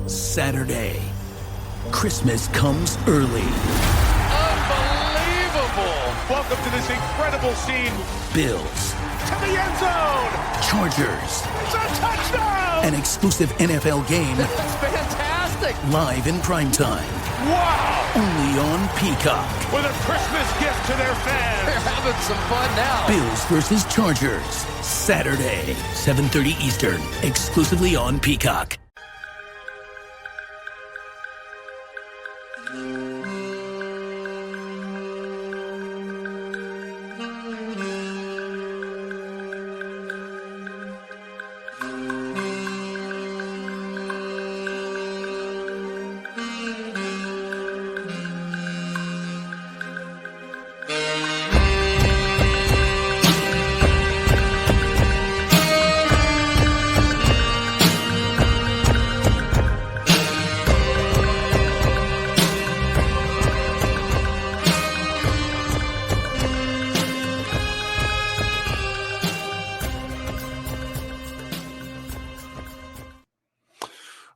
Saturday. Christmas comes early. Unbelievable! Welcome to this incredible scene. Bills. To the end zone! Chargers. It's a touchdown! An exclusive NFL game. That's fantastic! Live in primetime. Wow! Only on Peacock. With a Christmas gift to their fans. They're having some fun now. Bills versus Chargers. Saturday, 7:30 Eastern. Exclusively on Peacock.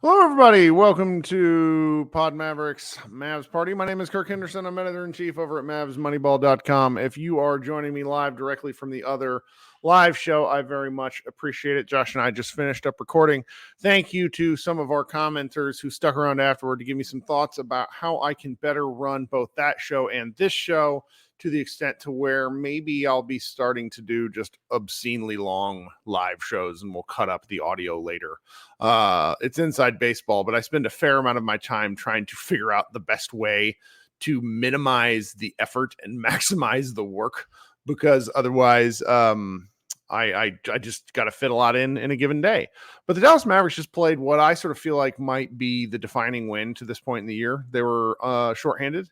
Hello, everybody. Welcome to Pod Mavericks Mavs Party. My name is Kirk Henderson. I'm editor-in-chief over at MavsMoneyball.com. If you are joining me live directly from the other live show, I very much appreciate it. Josh and I just finished up recording. Thank you to some of our commenters who stuck around afterward to give me some thoughts about how I can better run both that show and this show, to the extent to where maybe I'll be starting to do just obscenely long live shows and we'll cut up the audio later. It's inside baseball, but I spend a fair amount of my time trying to figure out the best way to minimize the effort and maximize the work, because otherwise I just got to fit a lot in a given day. But the Dallas Mavericks just played what I sort of feel like might be the defining win to this point in the year. They were shorthanded,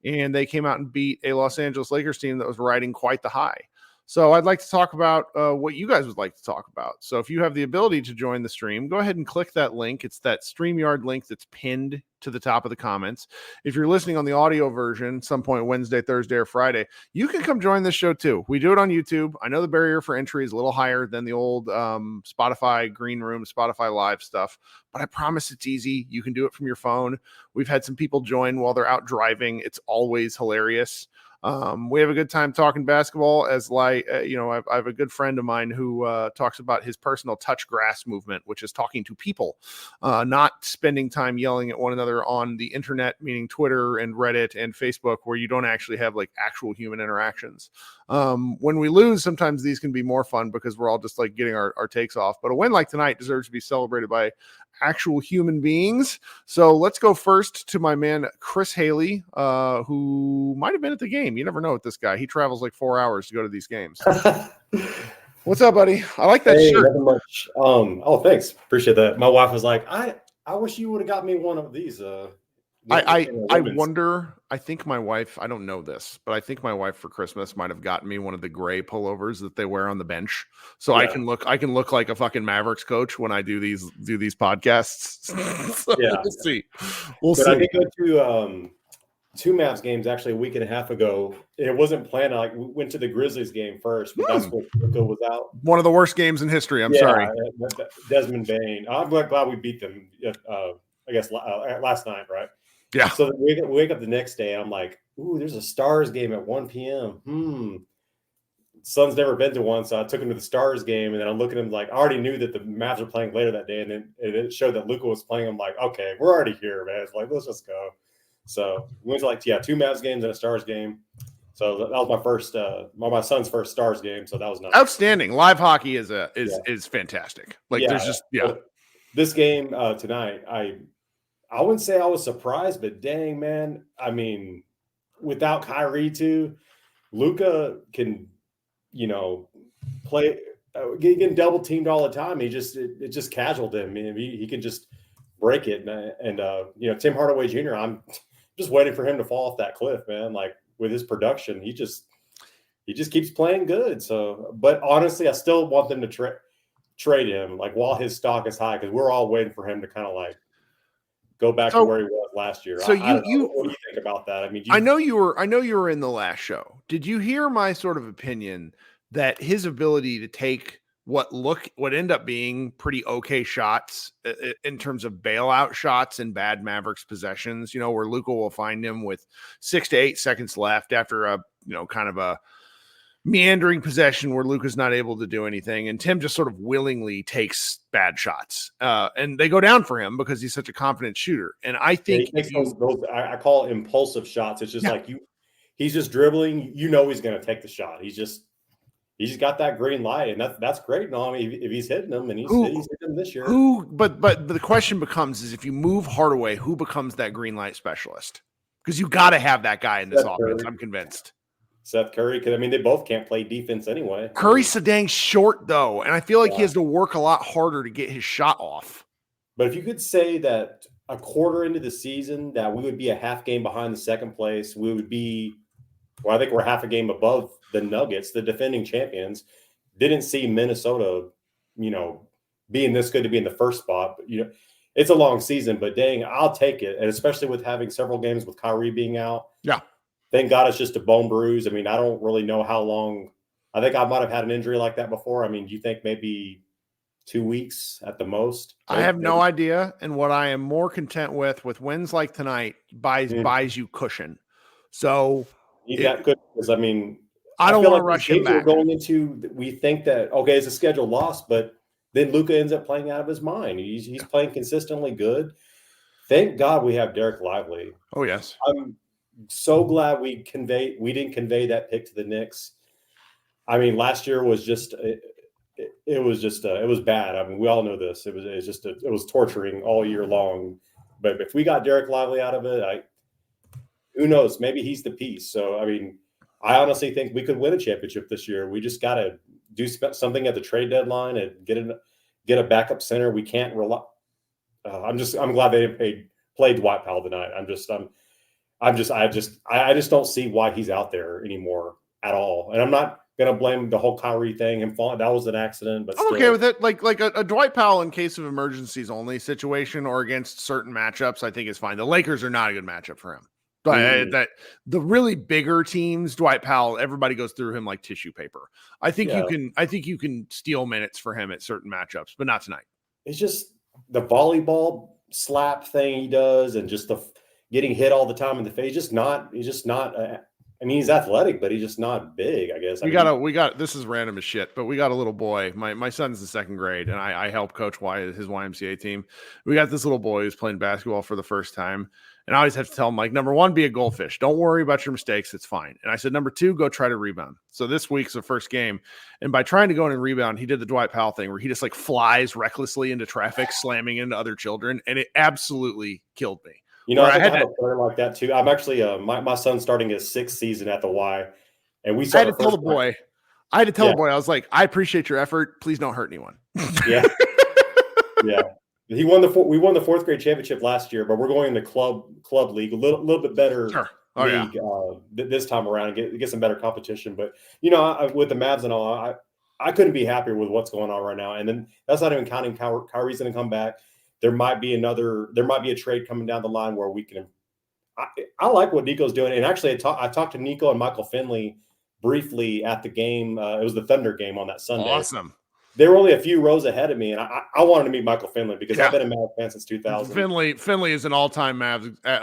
and they came out and beat a Los Angeles Lakers team that was riding quite the high. So I'd like to talk about what you guys would like to talk about. So if you have the ability to join the stream, go ahead and click that link. It's that StreamYard link that's pinned to the top of the comments. If you're listening on the audio version, some point Wednesday, Thursday, or Friday, you can come join this show too. We do it on YouTube. I know the barrier for entry is a little higher than the old Spotify Green Room, Spotify Live stuff, but I promise it's easy. You can do it from your phone. We've had some people join while they're out driving. It's always hilarious. We have a good time talking basketball. As I have a good friend of mine who talks about his personal touch grass movement, which is talking to people, not spending time yelling at one another on the internet, meaning Twitter and Reddit and Facebook, where you don't actually have like actual human interactions. When we lose, sometimes these can be more fun because we're all just like getting our takes off. But a win like tonight deserves to be celebrated by actual human beings. So let's go first to my man Chris Haley, who might have been at the game. You never know with this guy. He travels like 4 hours to go to these games. What's up, buddy? I like that shirt. Nothing much. Oh, thanks. Appreciate that. My wife was like, I wish you would have got me one of these. I wonder, I think my wife, I don't know this, but I think my wife for Christmas might have gotten me one of the gray pullovers that they wear on the bench. So yeah. I can look like a fucking Mavericks coach when I do these podcasts. So yeah. We'll see. I did go to two Mavs games actually a week and a half ago. It wasn't planned. I went to the Grizzlies game first, but that's when Luka was out. One of the worst games in history. I'm sorry. Desmond Bain. I'm glad we beat them. I guess last night, right? Yeah. So we wake up the next day. I'm like, ooh, there's a Stars game at 1 p.m. Son's never been to one, so I took him to the Stars game, and then I'm looking at him like, I already knew that the Mavs were playing later that day, and then it showed that Luka was playing. I'm like, okay, we're already here, man. It's like, let's just go. So we went to two Mavs games and a Stars game. So that was my first, my son's first Stars game. So that was nice. Outstanding. Live hockey is fantastic. There's just This game tonight, I wouldn't say I was surprised, but dang, man. I mean, without Kyrie too, Luka can, play, getting double teamed all the time. It just casualed him. I mean, he can just break it. And Tim Hardaway Jr., I'm just waiting for him to fall off that cliff, man. Like with his production, he just keeps playing good. So, but honestly, I still want them to trade him like while his stock is high, because we're all waiting for him to kind of like go back to where he was last year. So what do you think about that? I mean, I know you were in the last show. Did you hear my sort of opinion that his ability to take what end up being pretty okay shots in terms of bailout shots and bad Mavericks possessions, where Luka will find him with 6 to 8 seconds left after a, kind of a meandering possession where Luka's not able to do anything. And Tim just sort of willingly takes bad shots. And they go down for him because he's such a confident shooter. And I think he takes those, I call it impulsive shots. It's just like he's just dribbling. He's going to take the shot. He's just got that green light, and that's great. No, I mean, if he's hitting them, and he's hitting them this year. But the question becomes is if you move Hardaway, who becomes that green light specialist? Because you got to have that guy in this offense. I'm convinced. Seth Curry, because they both can't play defense anyway. Curry's so dang short though, and I feel like he has to work a lot harder to get his shot off. But if you could say that a quarter into the season that we would be a half game behind the second place, we would be. Well, I think we're half a game above the Nuggets, the defending champions. Didn't see Minnesota, being this good to be in the first spot. But, it's a long season, but dang, I'll take it. And especially with having several games with Kyrie being out. Yeah. Thank God it's just a bone bruise. I mean, I don't really know how long. I think I might have had an injury like that before. I mean, do you think maybe 2 weeks at the most? I have no idea. And what I am more content with wins like tonight buys you cushion. So He's that good because I don't want to rush him back. We're going into, we think that it's a scheduled loss, but then Luka ends up playing out of his mind. He's playing consistently good. Thank God we have Derek Lively. Oh yes, I'm so glad we didn't convey that pick to the Knicks. I mean, last year was just it was bad. I mean, we all know this. It was torturing all year long. But if we got Derek Lively out of it, who knows? Maybe he's the piece. So, I mean, I honestly think we could win a championship this year. We just got to do something at the trade deadline and get a backup center. We can't rely. I'm glad they didn't play Dwight Powell tonight. I just don't see why he's out there anymore at all. And I'm not going to blame the whole Kyrie thing and falling. That was an accident, but I'm okay with it. Like a Dwight Powell in case of emergencies only situation or against certain matchups, I think is fine. The Lakers are not a good matchup for him. That the really bigger teams, Dwight Powell, everybody goes through him like tissue paper. I think you can steal minutes for him at certain matchups, but not tonight. It's just the volleyball slap thing he does, and just the getting hit all the time in the face. He's just not. He's athletic, but he's just not big. I guess we got. This is random as shit, but we got a little boy. My son's in second grade, and I help coach his YMCA team. We got this little boy who's playing basketball for the first time. And I always have to tell him, like, number one, be a goldfish. Don't worry about your mistakes. It's fine. And I said, number two, go try to rebound. So this week's the first game. And by trying to go in and rebound, he did the Dwight Powell thing where he just like flies recklessly into traffic, slamming into other children. And it absolutely killed me. I had a player like that too. I'm actually, my son's starting his 6th season at the Y. And we started. I had to tell the boy, I was like, I appreciate your effort. Please don't hurt anyone. Yeah. Yeah. We won the 4th grade championship last year, but we're going to club league, a little bit better league this time around, and get some better competition. But with the Mavs and all, I couldn't be happier with what's going on right now. And then that's not even counting Kyrie's going to come back. There might be a trade coming down the line where we can. I like what Nico's doing, and actually, I talked to Nico and Michael Finley briefly at the game. It was the Thunder game on that Sunday. Awesome. They were only a few rows ahead of me, and I wanted to meet Michael Finley because I've been a Mavs fan since 2000. Finley is an all-time Mavs. I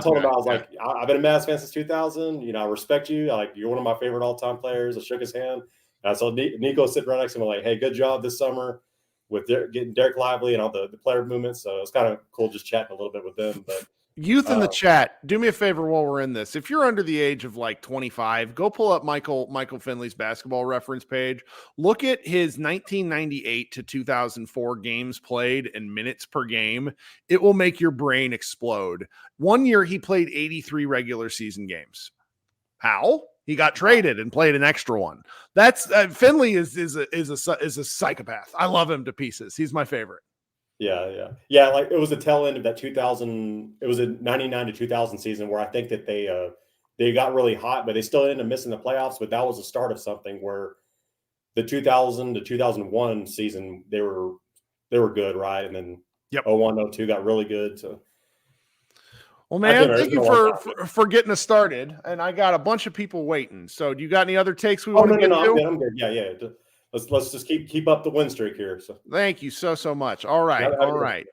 told him, I was like, I've been a Mavs fan since 2000. I respect you. You're one of my favorite all-time players. I shook his hand. And I saw Nico sitting right next to him, like, hey, good job this summer with getting Derek Lively and all the player movements. So it's kind of cool just chatting a little bit with them. But youth in the chat, do me a favor while we're in this. If you're under the age of like 25, go pull up Michael Finley's basketball reference page. Look at his 1998 to 2004 games played and minutes per game. It will make your brain explode. One year he played 83 regular season games. How? He got traded and played an extra one. That's Finley is a psychopath. I love him to pieces. He's my favorite. Yeah. Like it was the tail end of that 2000. It was a 99 to 2000 season where I think that they got really hot, but they still ended up missing the playoffs. But that was the start of something where the 2000 to 2001 season they were good, right? And then 01, 02 got really good. So. Well, man, thank you for getting us started. And I got a bunch of people waiting. So do you got any other takes we want to get to? I'm good. Yeah. let's just keep up the win streak here. So Thank you so much. All right. Gotta have All it. right.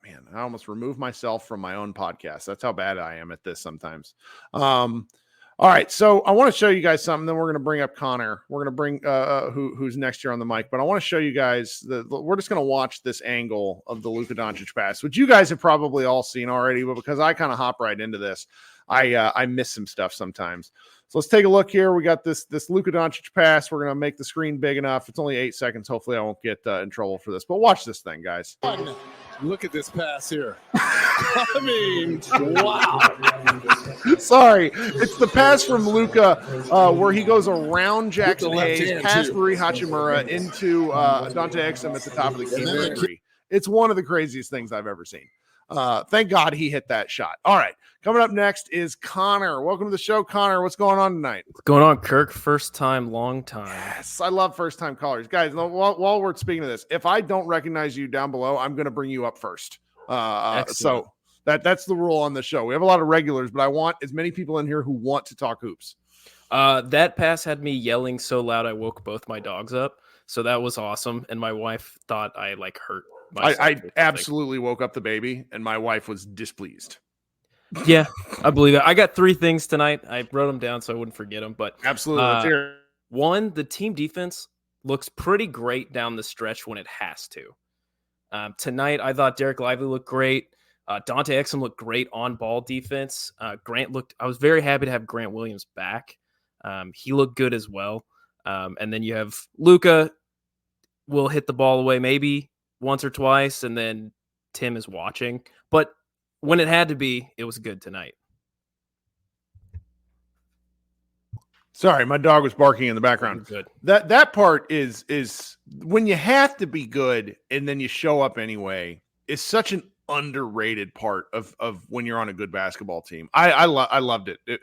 Man, I almost removed myself from my own podcast. That's how bad I am at this sometimes. All right. So I want to show you guys something. Then we're going to bring up Connor. We're going to bring who's next here on the mic. But I want to show you guys we're just going to watch this angle of the Luka Doncic pass, which you guys have probably all seen already. But because I kind of hop right into this, I miss some stuff sometimes. So let's take a look here. We got this Luka Doncic pass. We're going to make the screen big enough. It's only 8 seconds. Hopefully I won't get in trouble for this. But watch this thing, guys. Look at this pass here. I mean, wow. Sorry. It's the pass from Luka where he goes around Jackson Hayes, past Rui Hachimura into Dante Exum at the top of the key victory. It's one of the craziest things I've ever seen. Thank God he hit that shot. All right. Coming up next is Connor. Welcome to the show, Connor. What's going on tonight? What's going on, Kirk? First time, long time. Yes, I love first-time callers. Guys, while we're speaking of this, if I don't recognize you down below, I'm going to bring you up first. So that's the rule on the show. We have a lot of regulars, but I want as many people in here who want to talk hoops. That pass had me yelling so loud I woke both my dogs up. So that was awesome. And my wife thought I hurt myself. I absolutely woke up the baby, and my wife was displeased. Yeah, I believe it. I got 3 things tonight. I wrote them down so I wouldn't forget them. But absolutely, let's hear it. One, the team defense looks pretty great down the stretch when it has to. Tonight, I thought Derek Lively looked great. Dante Exum looked great on ball defense. I was very happy to have Grant Williams back. He looked good as well. And then you have Luka will hit the ball away maybe once or twice, and then Tim is watching. But when it had to be, it was good tonight. Sorry, my dog was barking in the background. Good. That part is when you have to be good and then you show up anyway, is such an underrated part of when you're on a good basketball team. I loved it.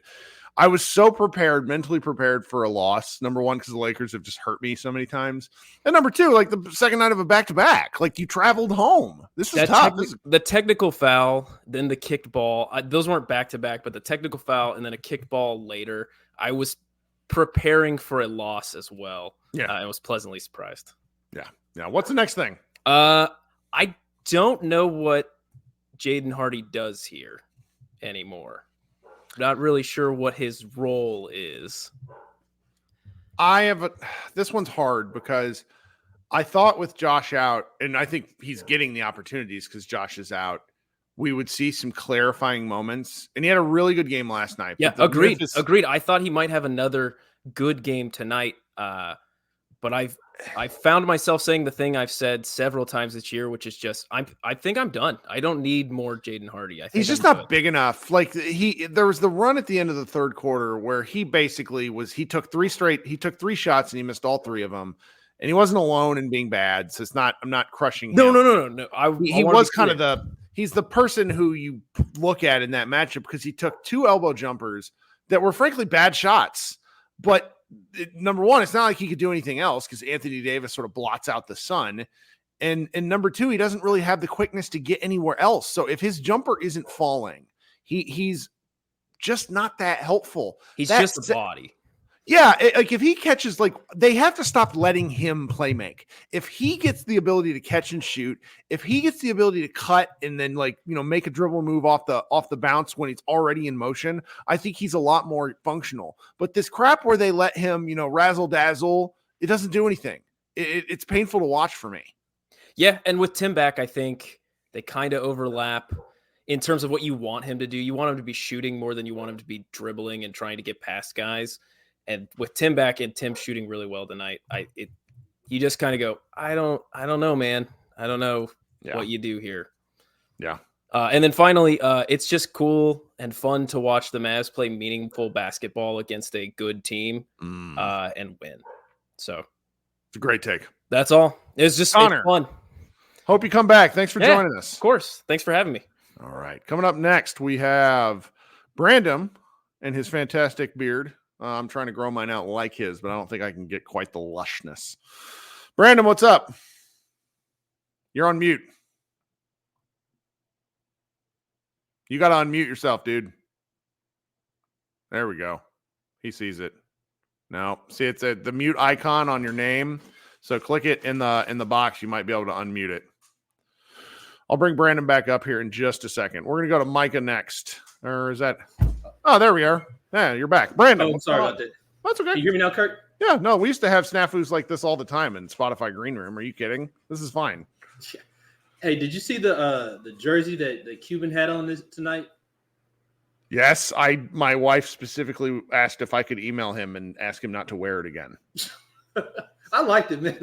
I was so mentally prepared for a loss. Number one, because the Lakers have just hurt me so many times. And number two, the second night of a back-to-back, you traveled home. This is tough. The technical foul, then the kicked ball. Those weren't back-to-back, but the technical foul and then a kicked ball later. I was preparing for a loss as well. Yeah. I was pleasantly surprised. Yeah. Now, what's the next thing? I don't know what Jaden Hardy does here anymore. Not really sure what his role is. This one's hard because I thought with Josh out, and I think he's getting the opportunities because Josh is out, we would see some clarifying moments. And he had a really good game last night. Yeah, agreed. I thought he might have another good game tonight. But I found myself saying the thing I've said several times this year, which is just I think I'm done. I don't need more Jaden Hardy. I think he's just not big enough. There was the run at the end of the third quarter where he basically he took 3 shots and he missed all 3 of them. And he wasn't alone in being bad. So I'm not crushing him. No. He was kind of he's the person who you look at in that matchup because he took 2 elbow jumpers that were frankly bad shots. But number one, it's not like he could do anything else because Anthony Davis sort of blots out the sun. And number two, he doesn't really have the quickness to get anywhere else. So if his jumper isn't falling, he's just not that helpful. He's just a body. Yeah, if he catches, they have to stop letting him play make. If he gets the ability to catch and shoot, if he gets the ability to cut and then make a dribble move off the bounce when he's already in motion, I think he's a lot more functional. But this crap where they let him, razzle dazzle, it doesn't do anything. It's painful to watch for me. Yeah, and with Tim back, I think they kind of overlap in terms of what you want him to do. You want him to be shooting more than you want him to be dribbling and trying to get past guys. And with Tim back and Tim shooting really well tonight, you just kind of go, I don't know, man. I don't know what you do here. Yeah. And then finally, it's just cool and fun to watch the Mavs play meaningful basketball against a good team and win. So it's a great take. That's all. It's just it's fun. Hope you come back. Thanks for joining us. Of course. Thanks for having me. All right. Coming up next, we have Brandon and his fantastic beard. I'm trying to grow mine out like his, but I don't think I can get quite the lushness. Brandon, what's up? You're on mute. You got to unmute yourself, dude. There we go. He sees it. No, see, it's the mute icon on your name. So click it in the box. You might be able to unmute it. I'll bring Brandon back up here in just a second. We're gonna go to Micah next, or is that? Oh, there we are. Yeah, you're back, Brandon. Oh, sorry about that. That's okay. Can you hear me now, Kirk? Yeah, no, we used to have snafus like this all the time in Spotify Green Room. Are you kidding? This is fine. Hey, did you see the jersey that Cuban had on this tonight? Yes, my wife specifically asked if I could email him and ask him not to wear it again. I liked it, man.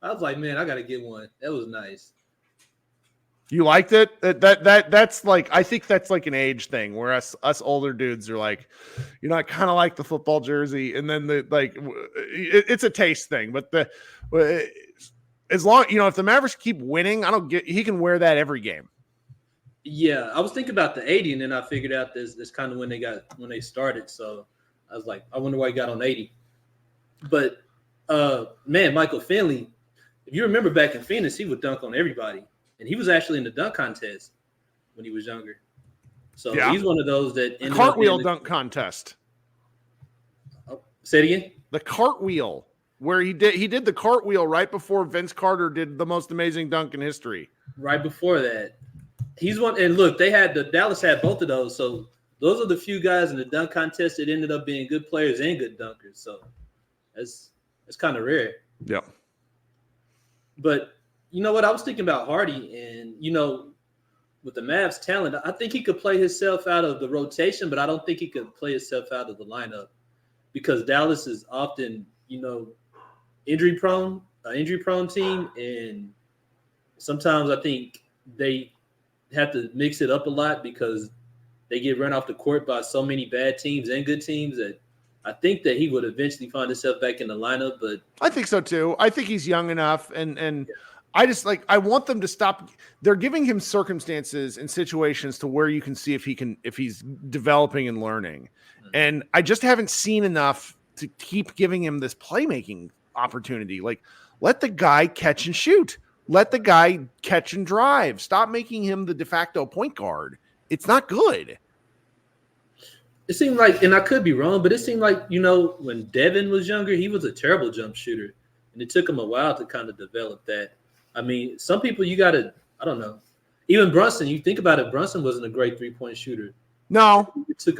I was like, man, I got to get one. That was nice. You liked it? That's like, I think that's like an age thing where us older dudes are like, you know, I kind of like the football jersey, and then it's a taste thing. But as long, you know, if the Mavericks keep winning, he can wear that every game. Yeah, I was thinking about the 80, and then I figured out this kind of when they started. So I was like, I wonder why he got on 80. But man, Michael Finley, if you remember back in Phoenix, he would dunk on everybody. And he was actually in the dunk contest when he was younger. So he's one of those that ended cartwheel dunk contest. Oh, say it again. The cartwheel, where he did the cartwheel right before Vince Carter did the most amazing dunk in history. Right before that, he's one. And look, Dallas had both of those. So those are the few guys in the dunk contest that ended up being good players and good dunkers. So that's kind of rare. Yeah. But you know what? I was thinking about Hardy, and, you know, with the Mavs' talent, I think he could play himself out of the rotation, but I don't think he could play himself out of the lineup because Dallas is often, you know, injury-prone team, and sometimes I think they have to mix it up a lot because they get run off the court by so many bad teams and good teams that I think that he would eventually find himself back in the lineup. But I think so, too. I think he's young enough, and I just I want them to stop. They're giving him circumstances and situations to where you can see if he's developing and learning. And I just haven't seen enough to keep giving him this playmaking opportunity. Like, let the guy catch and shoot. Let the guy catch and drive. Stop making him the de facto point guard. It's not good. It seemed like, and I could be wrong, but it seemed like, you know, when Devin was younger, he was a terrible jump shooter. And it took him a while to kind of develop that. I mean, some people I don't know. Even Brunson, you think about it, Brunson wasn't a great three-point shooter. No. It took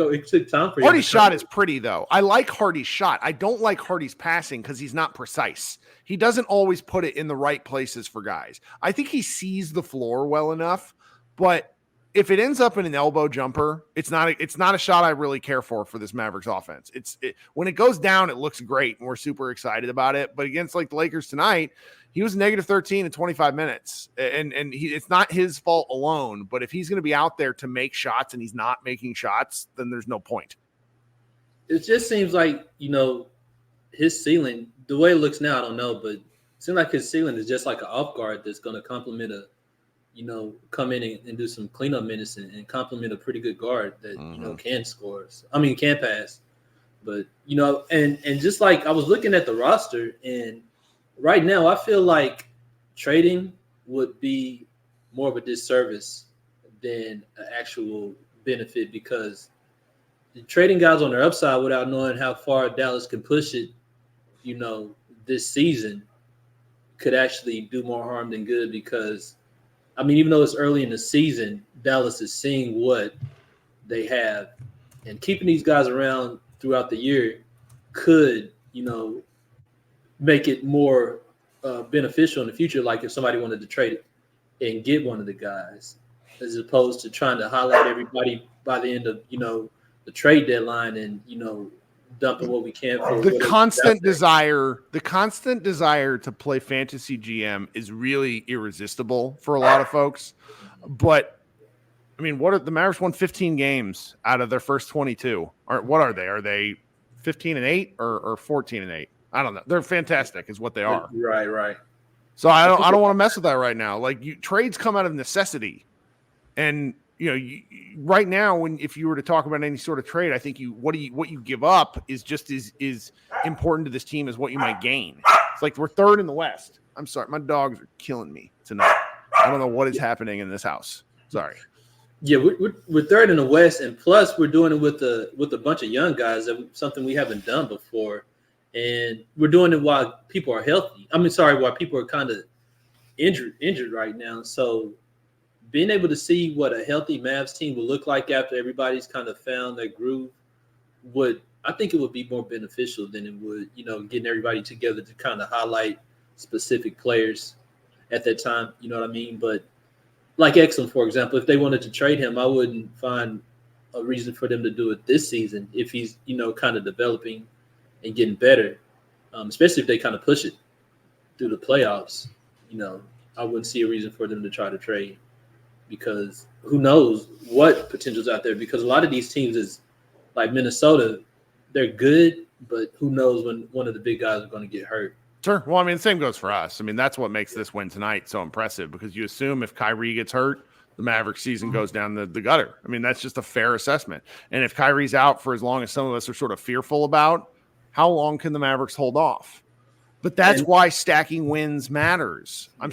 time for him. Hardy's shot is pretty, though. I like Hardy's shot. I don't like Hardy's passing because he's not precise. He doesn't always put it in the right places for guys. I think he sees the floor well enough, but if it ends up in an elbow jumper, it's not a shot I really care for this Mavericks offense. When it goes down, it looks great, and we're super excited about it. But against like the Lakers tonight, he was negative 13 in 25 minutes, and it's not his fault alone. But if he's going to be out there to make shots and he's not making shots, then there's no point. It just seems like, you know, his ceiling, the way it looks now, I don't know, but it seems like his ceiling is just like an off guard that's going to complement come in and do some cleanup minutes and complement a pretty good guard that, you know, can score. Can pass. But, you know, and just like I was looking at the roster, and right now I feel like trading would be more of a disservice than an actual benefit because trading guys on their upside without knowing how far Dallas can push it, you know, this season could actually do more harm than good because, I mean, even though it's early in the season, Dallas is seeing what they have, and keeping these guys around throughout the year could, you know, make it more beneficial in the future. Like if somebody wanted to trade it and get one of the guys, as opposed to trying to highlight everybody by the end of, you know, the trade deadline and, you know, dumping what we can for the constant desire to play fantasy GM is really irresistible for a lot of folks. But I mean, the Mavericks won 15 games out of their first 22. What are they? Are they 15-8 or 14-8? I don't know. They're fantastic is what they are. Right. So I don't want to mess with that right now. Like trades come out of necessity. And you know, right now, if you were to talk about any sort of trade, I think what you give up is just as important to this team as what you might gain. It's like we're third in the West. I'm sorry, my dogs are killing me tonight. I don't know what is happening in this house. Sorry. Yeah, we're third in the West, and plus we're doing it with a bunch of young guys. Something we haven't done before. And we're doing it while people are healthy. While people are kind of injured right now. So being able to see what a healthy Mavs team will look like after everybody's kind of found their groove I think it would be more beneficial than it would, getting everybody together to kind of highlight specific players at that time. You know what I mean? But like Exum, for example, if they wanted to trade him, I wouldn't find a reason for them to do it this season if he's, kind of developing and getting better, especially if they kind of push it through the playoffs. I wouldn't see a reason for them to try to trade because who knows what potential's out there, because a lot of these teams is like Minnesota, they're good, but who knows when one of the big guys are going to get hurt. Sure. Well, the same goes for us. That's what makes this win tonight so impressive because you assume if Kyrie gets hurt, the Mavericks season goes down the gutter. That's just a fair assessment. And if Kyrie's out for as long as some of us are sort of fearful about, how long can the Mavericks hold off? But that's why stacking wins matters. I'm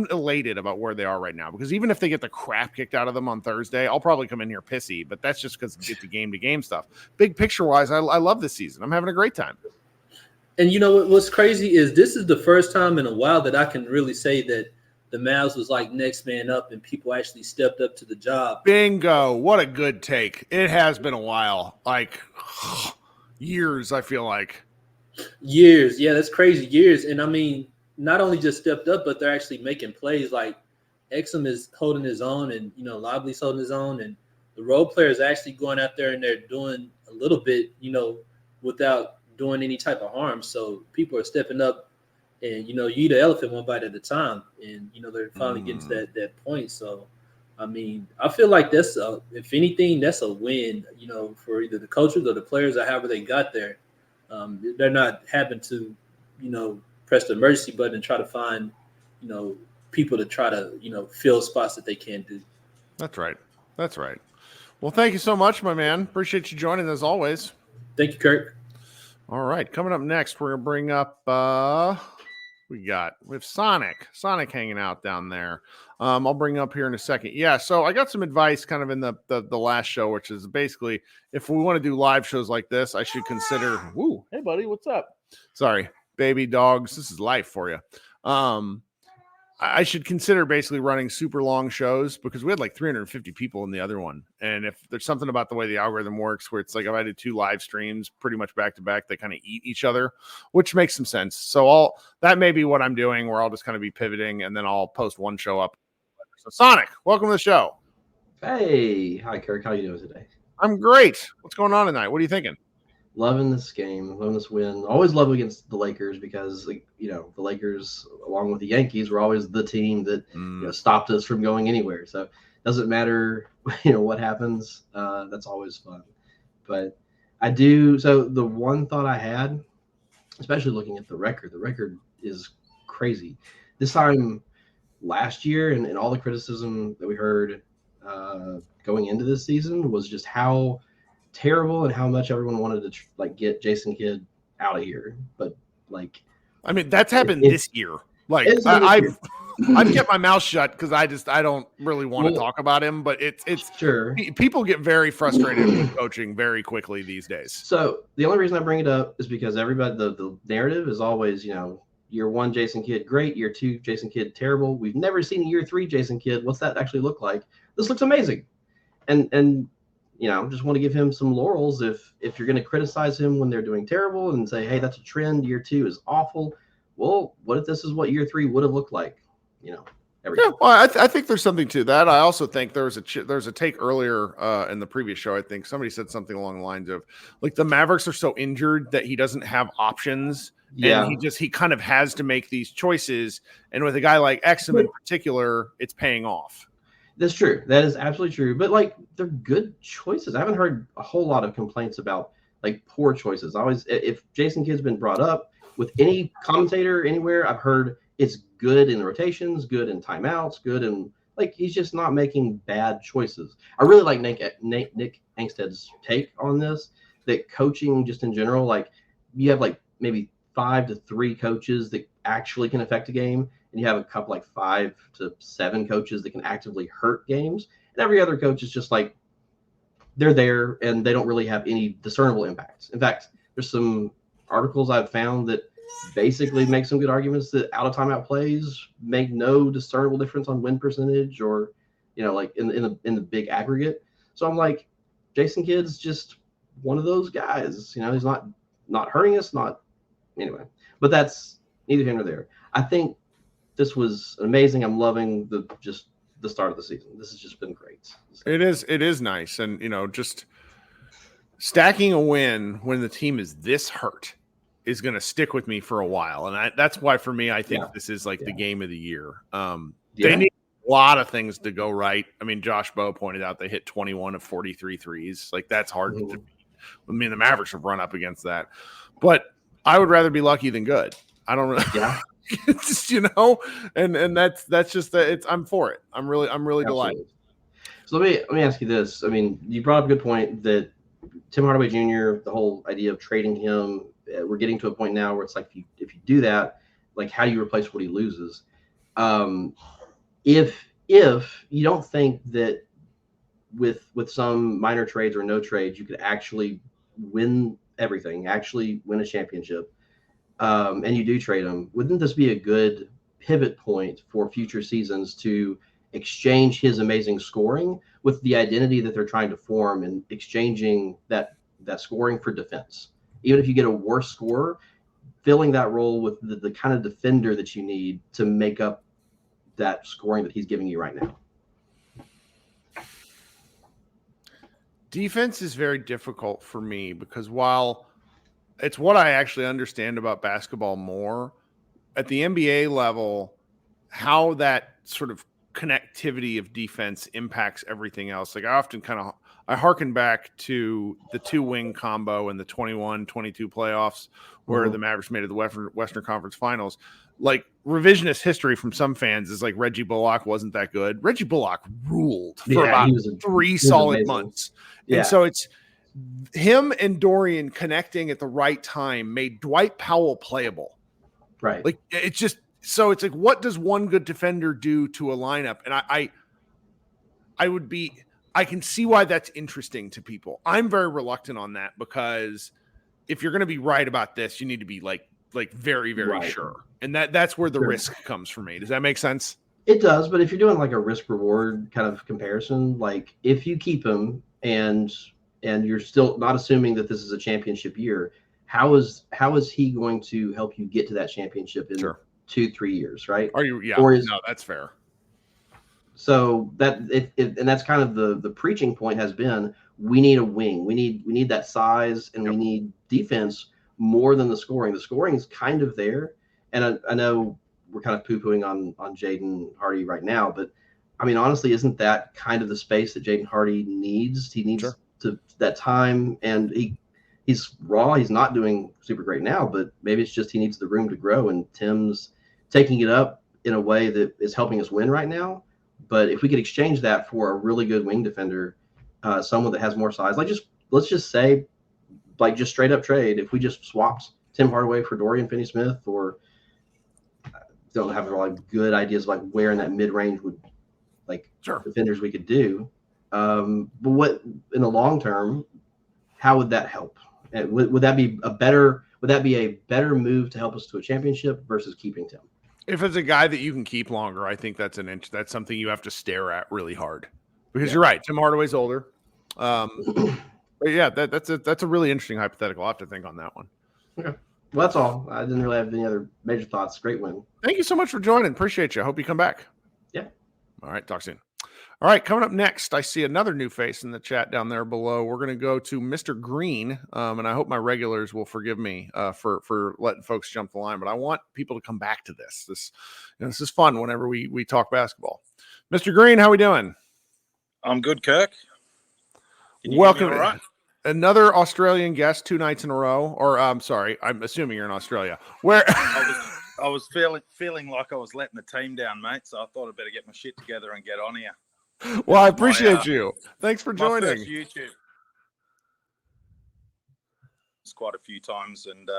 elated about where they are right now because even if they get the crap kicked out of them on Thursday, I'll probably come in here pissy, but that's just because it's the game-to-game stuff. Big picture-wise, I love this season. I'm having a great time. And what's crazy is this is the first time in a while that I can really say that the Mavs was like next man up and people actually stepped up to the job. Bingo. What a good take. It has been a while. Like years, I feel like. Years. Yeah, that's crazy. Years. And not only just stepped up, but they're actually making plays. Like Exum is holding his own and, Lively's holding his own. And the role players are actually going out there and they're doing a little bit, without doing any type of harm. So people are stepping up and, you eat an elephant one bite at a time. And, they're finally getting to that point. So, I feel like if anything, that's a win, for either the coaches or the players or however they got there. They're not having to, press the emergency button and try to find, people to try to, fill spots that they can't do. That's right. Well, thank you so much, my man. Appreciate you joining as always. Thank you, Kirk. All right. Coming up next, we're going to bring up, we have Sonic hanging out down there. I'll bring up here in a second. Yeah. So I got some advice kind of in the last show, which is basically if we want to do live shows like this, I should consider, hey buddy, what's up? Sorry, baby dogs. This is life for you. I should consider basically running super long shows because we had like 350 people in the other one. And if there's something about the way the algorithm works where it's like if I do 2 live streams pretty much back to back, they kind of eat each other, which makes some sense. So that may be what I'm doing where I'll just kind of be pivoting and then I'll post one show up. So Sonic, welcome to the show. Hey, hi Kirk. How you doing today? I'm great. What's going on tonight? What are you thinking? Loving this game, loving this win. Always love against the Lakers because, the Lakers, along with the Yankees, were always the team that stopped us from going anywhere. So it doesn't matter, what happens. That's always fun. But I do. So the one thought I had, especially looking at the record is crazy. This time last year and all the criticism that we heard going into this season was just how terrible and how much everyone wanted to get Jason Kidd out of here. But that's happened this year. I've kept my mouth shut because I don't really want to talk about him, but it's sure people get very frustrated with coaching very quickly these days. So the only reason I bring it up is because everybody, the narrative is always, year 1, Jason Kidd, great. Year 2, Jason Kidd, terrible. We've never seen year 3, Jason Kidd. What's that actually look like? This looks amazing. And just want to give him some laurels. If you're going to criticize him when they're doing terrible and say, hey, that's a trend, year 2 is awful. Well, what if this is what year 3 would have looked like? Well, I think there's something to that. I also think there's a take earlier in the previous show. I think somebody said something along the lines of the Mavericks are so injured that he doesn't have options. Yeah. And he kind of has to make these choices. And with a guy like Exum in particular, it's paying off. That's true. That is absolutely true. But they're good choices. I haven't heard a whole lot of complaints about poor choices. If Jason Kidd's been brought up with any commentator anywhere, I've heard it's good in the rotations, good in timeouts, good in he's just not making bad choices. I really like Nick Angsted's take on this, that coaching just in general, you have maybe 5 to 3 coaches that actually can affect a game. And you have a couple 5 to 7 coaches that can actively hurt games. And every other coach is just they're there and they don't really have any discernible impacts. In fact, there's some articles I've found that basically make some good arguments that out of timeout plays make no discernible difference on win percentage or, like in the big aggregate. So I'm like, Jason Kidd's just one of those guys. He's not hurting us, anyway. But that's neither here nor there. I think this was amazing. I'm loving the start of the season. This has just been great. It is nice. And, just stacking a win when the team is this hurt is going to stick with me for a while. And that's why, for me, I think this is like the game of the year. They need a lot of things to go right. I mean, Josh Bowe pointed out they hit 21 of 43 threes. Like, that's hard to beat. I mean, the Mavericks have run up against that. But I would rather be lucky than good. I don't really. Yeah. Just, and that's just I'm for it. I'm really delighted. So let me ask you this. I mean, you brought up a good point that Tim Hardaway Jr., the whole idea of trading him, we're getting to a point now where it's like if you do that, like, how do you replace what he loses? If you don't think that with some minor trades or no trades you could actually win everything, actually win a championship, and you do trade him, wouldn't this be a good pivot point for future seasons to exchange his amazing scoring with the identity that they're trying to form and exchanging that scoring for defense? Even if you get a worse scorer, filling that role with the kind of defender that you need to make up that scoring that he's giving you right now. Defense is very difficult for me because while it's what I actually understand about basketball more, at the NBA level, how that sort of connectivity of defense impacts everything else. Like, I often I hearken back to the two-wing combo in the 21-22 playoffs where the Mavericks made it to the Western Conference Finals. Like, revisionist history from some fans is like Reggie Bullock wasn't that good. Reggie Bullock ruled for about 3 solid months. Yeah. And so it's him and Dorian connecting at the right time made Dwight Powell playable. Right. Like, it's just, so it's like, what does one good defender do to a lineup? And I can see why that's interesting to people. I'm very reluctant on that because if you're going to be right about this, you need to be like very, very sure. And that's where the risk comes for me. Does that make sense? It does. But if you're doing like a risk reward kind of comparison, like if you keep him and you're still not assuming that this is a championship year, how is he going to help you get to that championship in 2-3 years? Right. Are you? Yeah. No, that's fair. So that and that's kind of the preaching point has been, we need a wing. We need that size, and we need defense more than the scoring. The scoring is kind of there. And I know we're kind of poo-pooing on Jaden Hardy right now, but I mean, honestly, isn't that kind of the space that Jaden Hardy needs? He needs that time, and he's raw. He's not doing super great now, but maybe it's just he needs the room to grow, and Tim's taking it up in a way that is helping us win right now. But if we could exchange that for a really good wing defender, someone that has more size, let's just say, like, just straight up trade. If we just swapped Tim Hardaway for Dorian Finney-Smith, or don't have like good ideas like where in that mid range would defenders we could do. But what in the long term, how would that help? And would that be a better move to help us to a championship versus keeping Tim? If it's a guy that you can keep longer, I think that's something you have to stare at really hard, because you're right. Tim Hardaway's older. But yeah, that's a really interesting hypothetical. I'll have to think on that one. Okay. Well, that's all. I didn't really have any other major thoughts. Great win. Thank you so much for joining. Appreciate you. I hope you come back. Yeah. All right. Talk soon. All right. Coming up next, I see another new face in the chat down there below. We're going to go to Mr. Green. And I hope my regulars will forgive me for letting folks jump the line, but I want people to come back to this. This is fun whenever we talk basketball. Mr. Green, how we doing? I'm good, Kirk. Welcome. All right? Another Australian guest 2 nights in a row, or I'm sorry, I'm assuming you're in Australia. Where I was feeling like I was letting the team down, mate. So I thought I'd better get my shit together and get on here. Well, I appreciate you. Thanks for joining. My first YouTube. It's quite a few times, and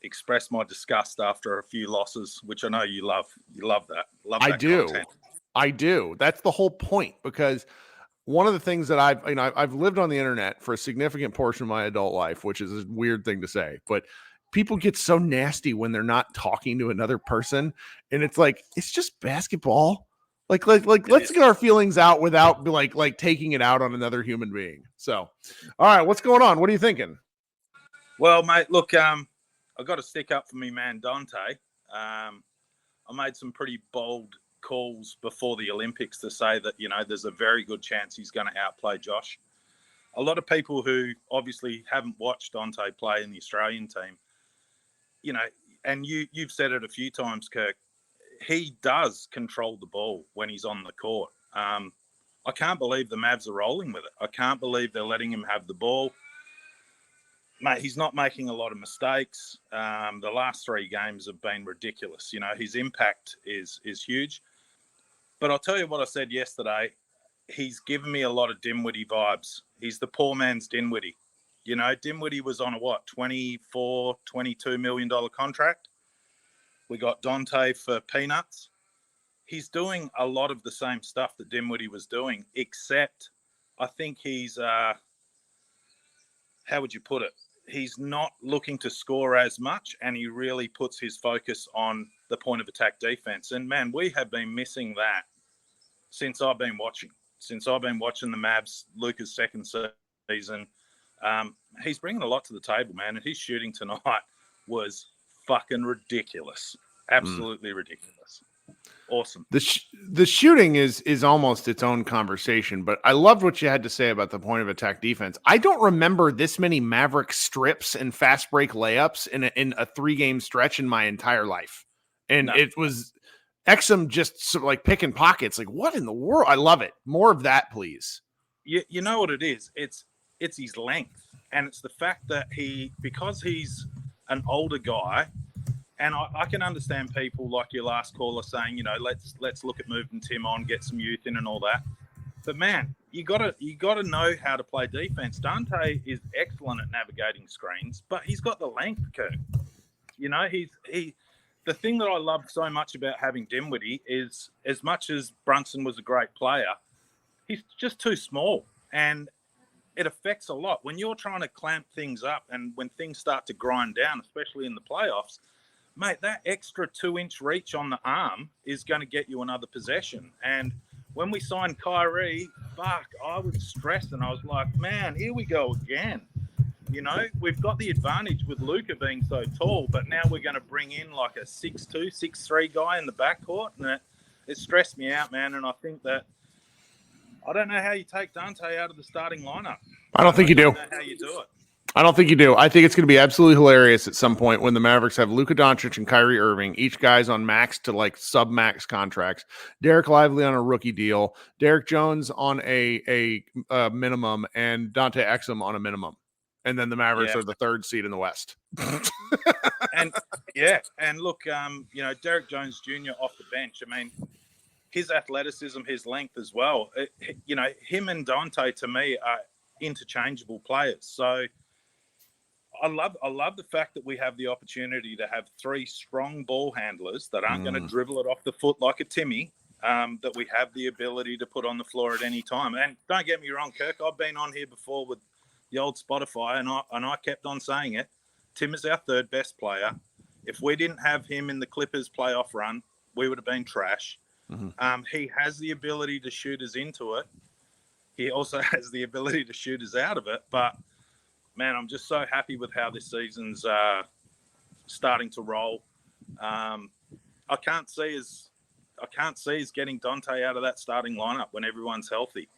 expressed my disgust after a few losses, which I know you love. You love that. I do. That's the whole point, because one of the things that I've lived on the internet for a significant portion of my adult life, which is a weird thing to say, but people get so nasty when they're not talking to another person, and it's like it's just basketball. Like let's get our feelings out without like taking it out on another human being. So, all right, what's going on? What are you thinking? Well, mate, look, I got to stick up for me, man, Dante. I made some pretty bold calls before the Olympics to say that, you know, there's a very good chance he's going to outplay Josh. A lot of people who obviously haven't watched Dante play in the Australian team, you know, and you've said it a few times, Kirk, he does control the ball when he's on the court. I can't believe the Mavs are rolling with it. I can't believe they're letting him have the ball. Mate, he's not making a lot of mistakes. The last 3 games have been ridiculous. You know, his impact is huge. But I'll tell you what I said yesterday. He's given me a lot of Dinwiddie vibes. He's the poor man's Dinwiddie. You know, Dinwiddie was on a $24, $22 million contract. We got Dante for peanuts. He's doing a lot of the same stuff that Dinwiddie was doing, except I think he's, how would you put it? He's not looking to score as much, and he really puts his focus on the point of attack defense. And, man, we have been missing that since I've been watching. Since I've been watching the Mavs, Luka's second season. He's bringing a lot to the table, man, and his shooting tonight was fucking ridiculous. Absolutely ridiculous. Awesome. The shooting is almost its own conversation, but I loved what you had to say about the point of attack defense. I don't remember this many Maverick strips and fast break layups in a 3-game stretch in my entire life. And It was Exum just like picking pockets. Like, what in the world? I love it. More of that, please. You know what it is? It's his length, and it's the fact that because he's an older guy. And I can understand people like your last caller saying, you know, let's look at moving Tim on, get some youth in and all that. But man, you gotta know how to play defense. Dante is excellent at navigating screens, but he's got the length, Kirk. You know, the thing that I love so much about having Dinwiddie is, as much as Brunson was a great player, he's just too small, and it affects a lot when you're trying to clamp things up and when things start to grind down, especially in the playoffs. Mate, that extra 2-inch reach on the arm is going to get you another possession. And when we signed Kyrie, I was stressed, and I was like, man, here we go again. You know, we've got the advantage with Luka being so tall, but now we're going to bring in like a 6'2", 6'3" guy in the backcourt, and it stressed me out, man. And I think that I don't know how you take Dante out of the starting lineup. I don't think you do. I don't know how you do it. I don't think you do. I think it's going to be absolutely hilarious at some point when the Mavericks have Luka Doncic and Kyrie Irving, each guy's on max to like sub-max contracts. Derek Lively on a rookie deal, Derek Jones on a minimum, and Dante Exum on a minimum. And then the Mavericks are the 3rd seed in the West. And look, you know, Derek Jones Jr. off the bench. I mean, his athleticism, his length as well. You know, him and Dante to me are interchangeable players. So I love the fact that we have the opportunity to have 3 strong ball handlers that aren't going to dribble it off the foot like a Timmy, that we have the ability to put on the floor at any time. And don't get me wrong, Kirk, I've been on here before with the old Spotify, and I kept on saying it. Tim is our 3rd best player. If we didn't have him in the Clippers playoff run, we would have been trash. Mm-hmm. He has the ability to shoot us into it. He also has the ability to shoot us out of it, but man, I'm just so happy with how this season's starting to roll. I can't see us getting Dante out of that starting lineup when everyone's healthy.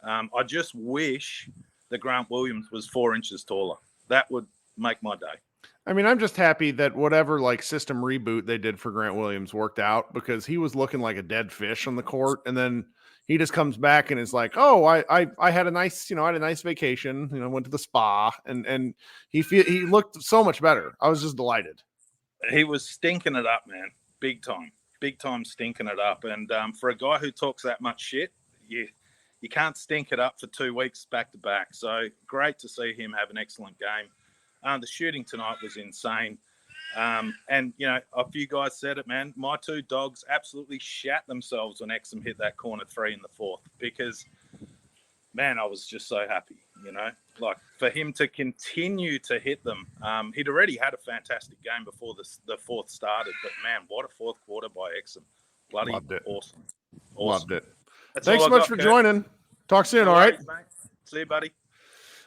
I just wish that Grant Williams was 4 inches taller. That would make my day. I mean, I'm just happy that whatever like system reboot they did for Grant Williams worked out, because he was looking like a dead fish on the court, and then he just comes back and is like, "Oh, I had a nice, I had a nice vacation. Went to the spa," and he looked so much better. I was just delighted. He was stinking it up, man, big time stinking it up. And for a guy who talks that much shit, you can't stink it up for 2 weeks back to back. So great to see him have an excellent game. The shooting tonight was insane. And, a few guys said it, man. My 2 dogs absolutely shat themselves when Exum hit that corner 3 in the 4th, because, man, I was just so happy. You know, like for him to continue to hit them, he'd already had a fantastic game before the fourth started. But man, what a fourth quarter by Exum! Bloody Loved it. awesome. Loved it. That's Thanks all so I much got, for Kirk. joining. Talk soon. No All right. worries, mate. See you, buddy.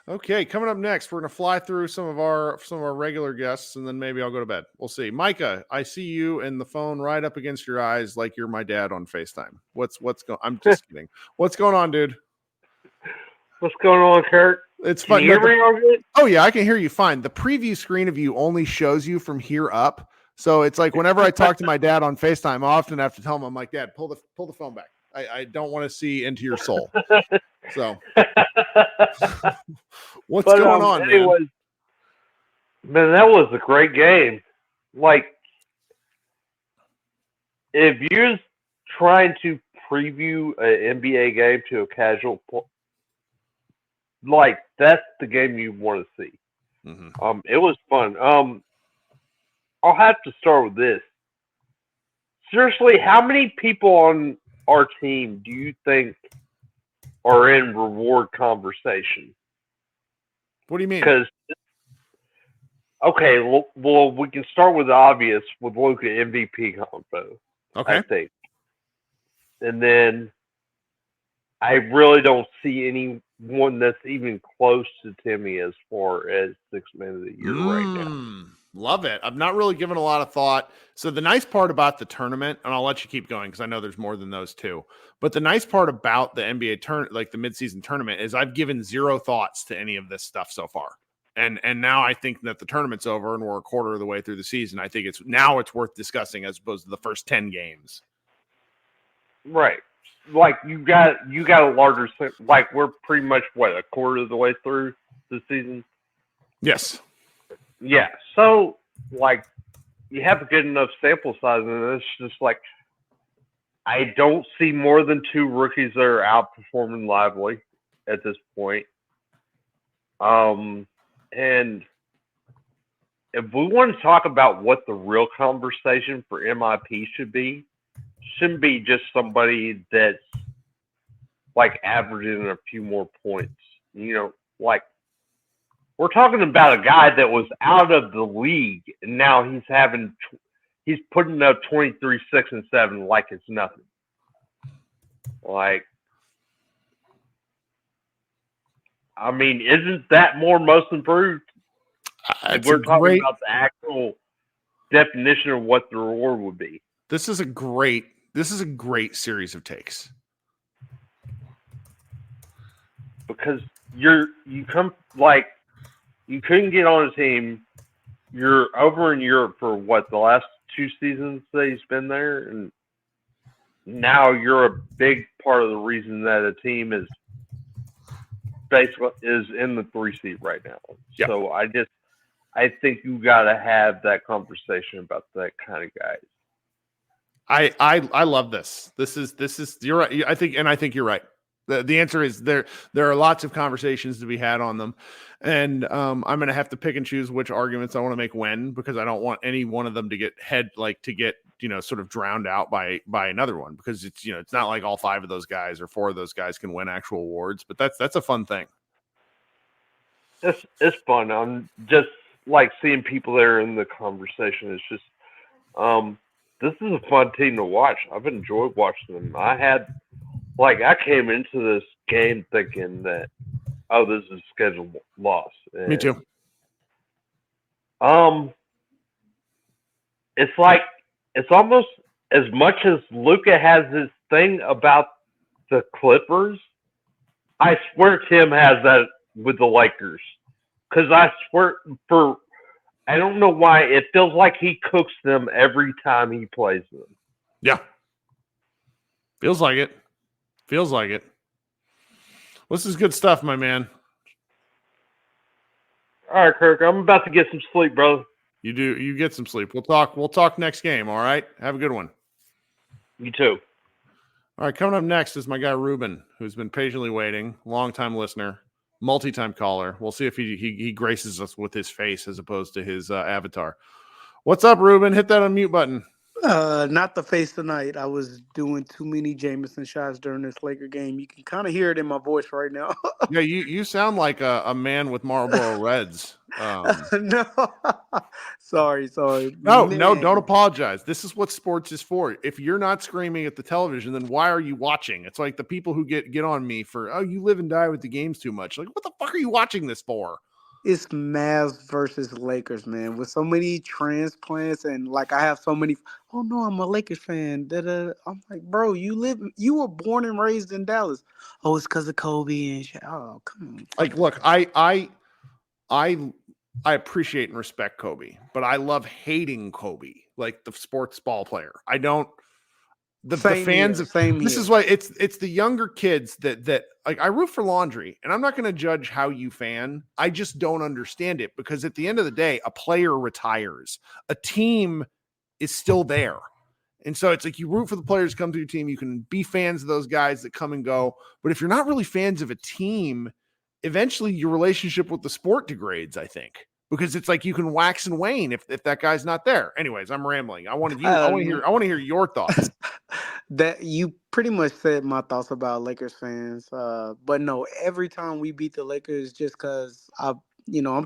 Okay, coming up next, we're going to fly through some of our regular guests, and then maybe I'll go to bed. We'll see. Micah, I see you and the phone right up against your eyes, like you're my dad on FaceTime. What's going? I'm just kidding. What's going on, dude? What's going on, Kirk? It's Can fun. you hear me all good? Oh yeah, I can hear you fine. The preview screen of you only shows you from here up, so it's like whenever I talk to my dad on FaceTime, I often have to tell him, I'm like, Dad, pull the phone back. I don't want to see into your soul. So, what's going on, anyways, man? That was a great game. Like, if you're trying to preview an NBA game to a casual, like that's the game you want to see. Mm-hmm. It was fun. I'll have to start with this. Seriously, how many people on our team do you think are in reward conversation? What do you mean? Because, okay, well, we can start with the obvious with Luka MVP combo. Okay. I think. And then I really don't see anyone that's even close to Timmy as far as Sixth Man of the Year right now. Love it. I've not really given a lot of thought. So the nice part about the tournament, and I'll let you keep going because I know there's more than those two, but the nice part about the NBA like the midseason tournament, is I've given zero thoughts to any of this stuff so far. And now I think that the tournament's over and we're a quarter of the way through the season. I think it's worth discussing as opposed to the first 10 games. Right. Like you got a larger, like we're pretty much a quarter of the way through the season. Yes. Yeah. So like you have a good enough sample size, and it's just like I don't see more than two rookies that are outperforming Lively at this point. And if we want to talk about what the real conversation for MIP shouldn't be just somebody that's like averaging a few more points. You know, like we're talking about a guy that was out of the league and now he's putting up 23, 6, and 7 like it's nothing. Like, I mean, isn't that more most improved? If we're talking about the actual definition of what the reward would be. This is a great series of takes. Because you couldn't get on a team. You're over in Europe for the last 2 seasons that he's been there, and now you're a big part of the reason that a team is basically in the 3 seed right now. Yep. So I think you got to have that conversation about that kind of guys. I love this. This is you're right. I think you're right. The answer is there are lots of conversations to be had on them. And I'm going to have to pick and choose which arguments I want to make when, because I don't want any one of them to get sort of drowned out by another one, because it's not like all 5 of those guys or 4 of those guys can win actual awards, but that's a fun thing. It's fun. I'm just like seeing people there in the conversation. It's just, this is a fun team to watch. I've enjoyed watching them. I came into this game thinking that, this is a scheduled loss. And, me too. It's almost as much as Luka has this thing about the Clippers. I swear Tim has that with the Lakers. Because I swear I don't know why, it feels like he cooks them every time he plays them. Yeah. Feels like it. This is good stuff, my man. All right, Kirk, I'm about to get some sleep, brother. You get some sleep. We'll talk next game, all right? Have a good one. You too. All right, coming up next is my guy Ruben, who's been patiently waiting, long-time listener, multi-time caller. We'll see if he graces us with his face as opposed to his avatar. What's up, Ruben? Hit that unmute button. Not the face tonight. I was doing too many Jameson shots during this Laker game. You can kind of hear it in my voice right now. Yeah, you sound like a man with Marlboro Reds. No, sorry. No, Man. don't apologize. This is what sports is for. If you're not screaming at the television, then why are you watching? It's like the people who get on me for, oh, you live and die with the games too much. Like, what the fuck are you watching this for? It's Mavs versus Lakers, man. With so mmany transplants and like I have so many. Oh no, I'm a Lakers fan. Da-da. I'm like, bro, you were born and raised in Dallas. Oh, it's because of Kobe and shit. Oh, come on. Like, look, I appreciate and respect Kobe, but I love hating Kobe, like the sports ball player. I don't. The fans of this is why it's the younger kids that like I root for Laundry, and I'm not going to judge how you fan. I just don't understand it because at the end of the day, a player retires, a team is still there, and so it's like you root for the players to come to your team. You can be fans of those guys that come and go, but if you're not really fans of a team, eventually your relationship with the sport degrades. I think. Because it's like you can wax and wane if that guy's not there. Anyways, I'm rambling. I want to hear your thoughts. That you pretty much said my thoughts about Lakers fans. But no, every time we beat the Lakers, just because I'm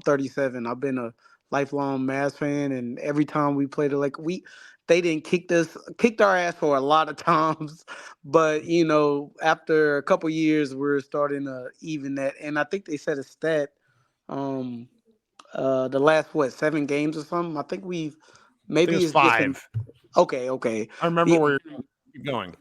37. I've been a lifelong Mavs fan, and every time we play the Lakers, they didn't kicked our ass for a lot of times. But after a couple years, we're starting to even that. And I think they said a stat. The last 7 games or something. I think maybe it's 5. Okay. I remember where you're going.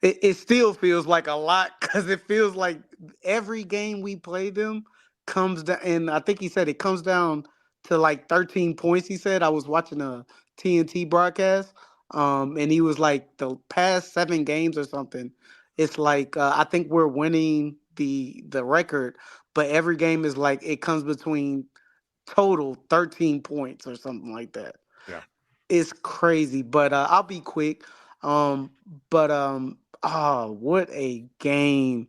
It still feels like a lot because it feels like every game we play them comes down, and I think he said it comes down to like 13 points. He said I was watching a TNT broadcast, and he was like the past 7 games or something. It's like I think we're winning the record, but every game is like it comes between total 13 points or something like that. Yeah. It's crazy, but I'll be quick. What a game.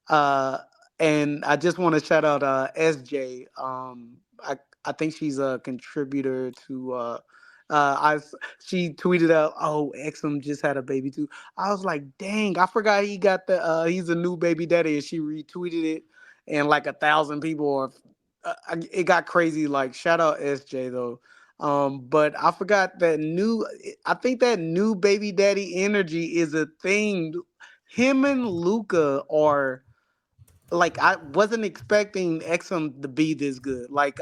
And I just want to shout out SJ. I think she's a contributor to she tweeted out, "Oh, Exum just had a baby too." I was like, "Dang, I forgot he got he's a new baby daddy," and she retweeted it, and like 1,000 people are it got crazy. Like, shout out SJ though. But I forgot I think that new baby daddy energy is a thing. Him and Luca are like, I wasn't expecting Exum to be this good. Like,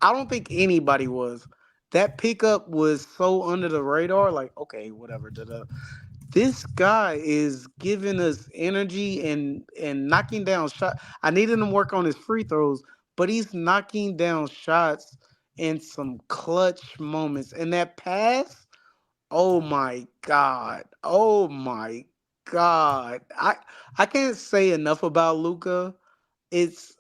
I don't think anybody was. That pickup was so under the radar. Like, okay, whatever. This guy is giving us energy and knocking down shots. I needed him to work on his free throws, but he's knocking down shots in some clutch moments. And that pass, oh my God. Oh my God. I can't say enough about Luca. It's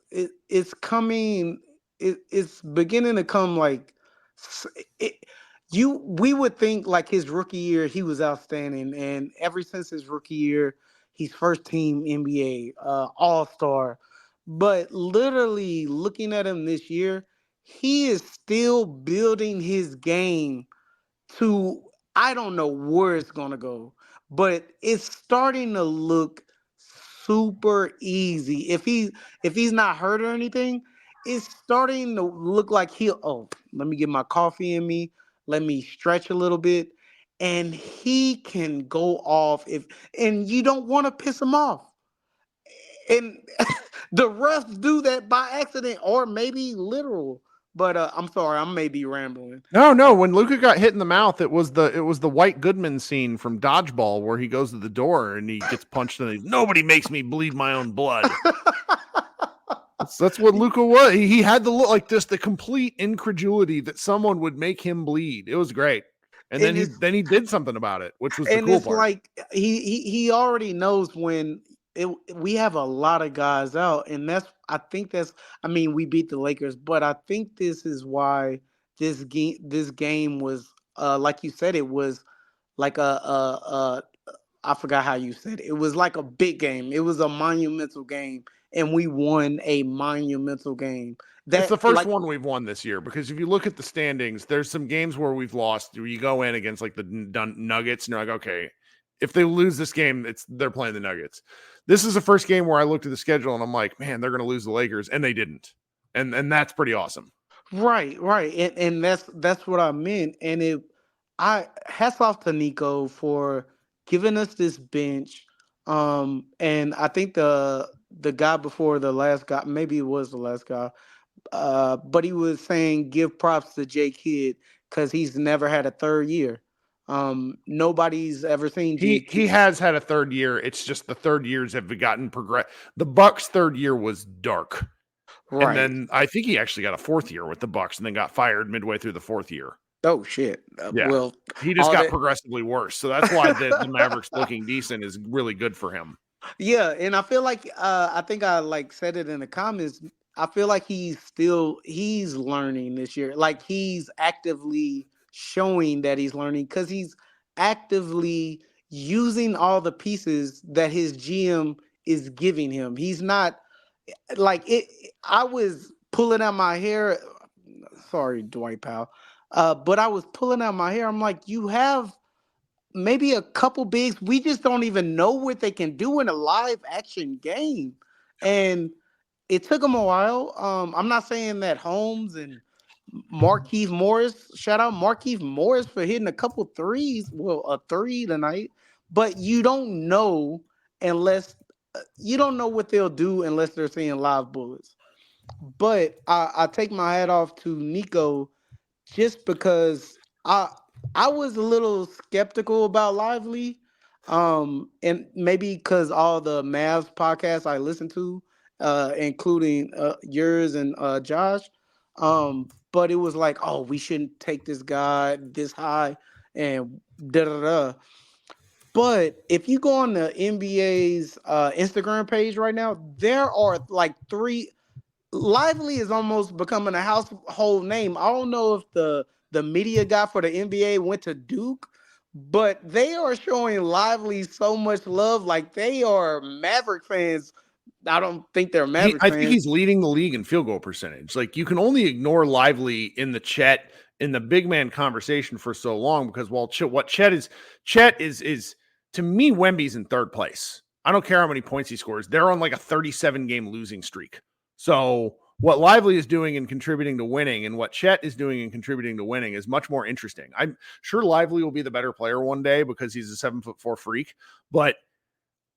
coming. It's beginning to come like it, we would think like his rookie year he was outstanding, and ever since his rookie year he's first team NBA all-star. But literally looking at him this year, he is still building his game to, I don't know where it's gonna go, but it's starting to look super easy. If he's not hurt or anything, it's starting to look like let me get my coffee in me, let me stretch a little bit, and he can go off and you don't want to piss him off. And the refs do that by accident or maybe literal. But I'm sorry, I may be rambling. No. When Luka got hit in the mouth, it was the White Goodman scene from Dodgeball where he goes to the door and he gets punched and nobody makes me bleed my own blood. That's what Luka was. He had the look like this, the complete incredulity that someone would make him bleed. It was great. And then he did something about it, which was the cool part. Like he already knows when we have a lot of guys out, and we beat the Lakers, but I think this is why this game was like you said, it was like I forgot how you said it. It was like a big game. It was a monumental game, and we won a monumental game. It's the That first like one we've won this year because if you look at the standings, there's some games where we've lost. Where you go in against like the Nuggets, and you're like, okay, if they lose this game, they're playing the Nuggets. This is the first game where I looked at the schedule and I'm like, man, they're going to lose the Lakers, and they didn't, and that's pretty awesome. right, and that's what I meant. And I hats off to Nico for giving us this bench. And I think the guy before the last guy, maybe it was the last guy, but he was saying give props to J Kidd because he's never had a third year. Nobody's ever seen J He Kidd. has had a third year. It's just the third years have gotten progress. The Bucks' third year was dark. Right. And then I think he actually got a fourth year with the Bucks and then got fired midway through the fourth year. Oh shit. Yeah. Well, he just all got that- progressively worse. So that's why the Mavericks looking decent is really good for him. Yeah, and I feel like I think I like said it in the comments. I feel like he's learning this year. Like he's actively showing that he's learning because he's actively using all the pieces that his GM is giving him. He's not like it. I was pulling out my hair. Sorry, Dwight Powell. But I was pulling out my hair. I'm like, you have maybe a couple bigs. We just don't even know what they can do in a live action game. And it took them a while. I'm not saying that Holmes and Markieff Morris, shout out Markieff Morris for hitting a couple threes. Well, a three tonight. But you don't know unless you don't know what they'll do unless they're seeing live bullets. But I take my hat off to Nico just because I was a little skeptical about Lively, and maybe because all the Mavs podcasts I listen to, including yours and Josh, but it was like, oh, we shouldn't take this guy this high, and da da da. But if you go on the NBA's Instagram page right now, there are like three. Lively is almost becoming a household name. I don't know if the media guy for the NBA went to Duke, but they are showing Lively so much love. Like they are Maverick fans. I don't think they're Maverick I fans. think he's leading the league in field goal percentage. Like you can only ignore Lively in the Chet in the big man conversation for so long because what Chet is to me, Wemby's in third place. I don't care how many points he scores. They're on like a 37 game losing streak. So what Lively is doing and contributing to winning and what Chet is doing and contributing to winning is much more interesting. I'm sure Lively will be the better player one day because he's a 7'4" freak. But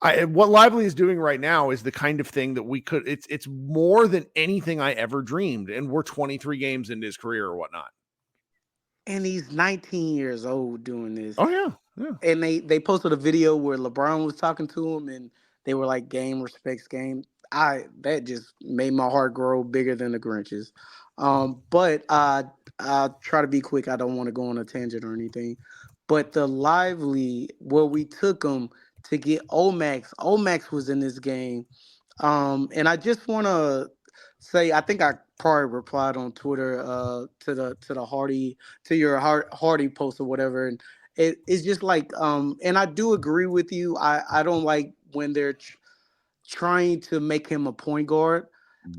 what Lively is doing right now is the kind of thing that we could, it's more than anything I ever dreamed. And we're 23 games into his career or whatnot. And he's 19 years old doing this. Oh yeah. Yeah. And they posted a video where LeBron was talking to him and they were like, game respects game. That just made my heart grow bigger than the Grinch's. But I'll try to be quick. I don't want to go on a tangent or anything. But the Lively, where we took him to get Omax was in this game. And I just want to say, I think I probably replied on Twitter to the Hardy, to your Hardy post or whatever. And it's just like, and I do agree with you. I don't like when they're trying to make him a point guard.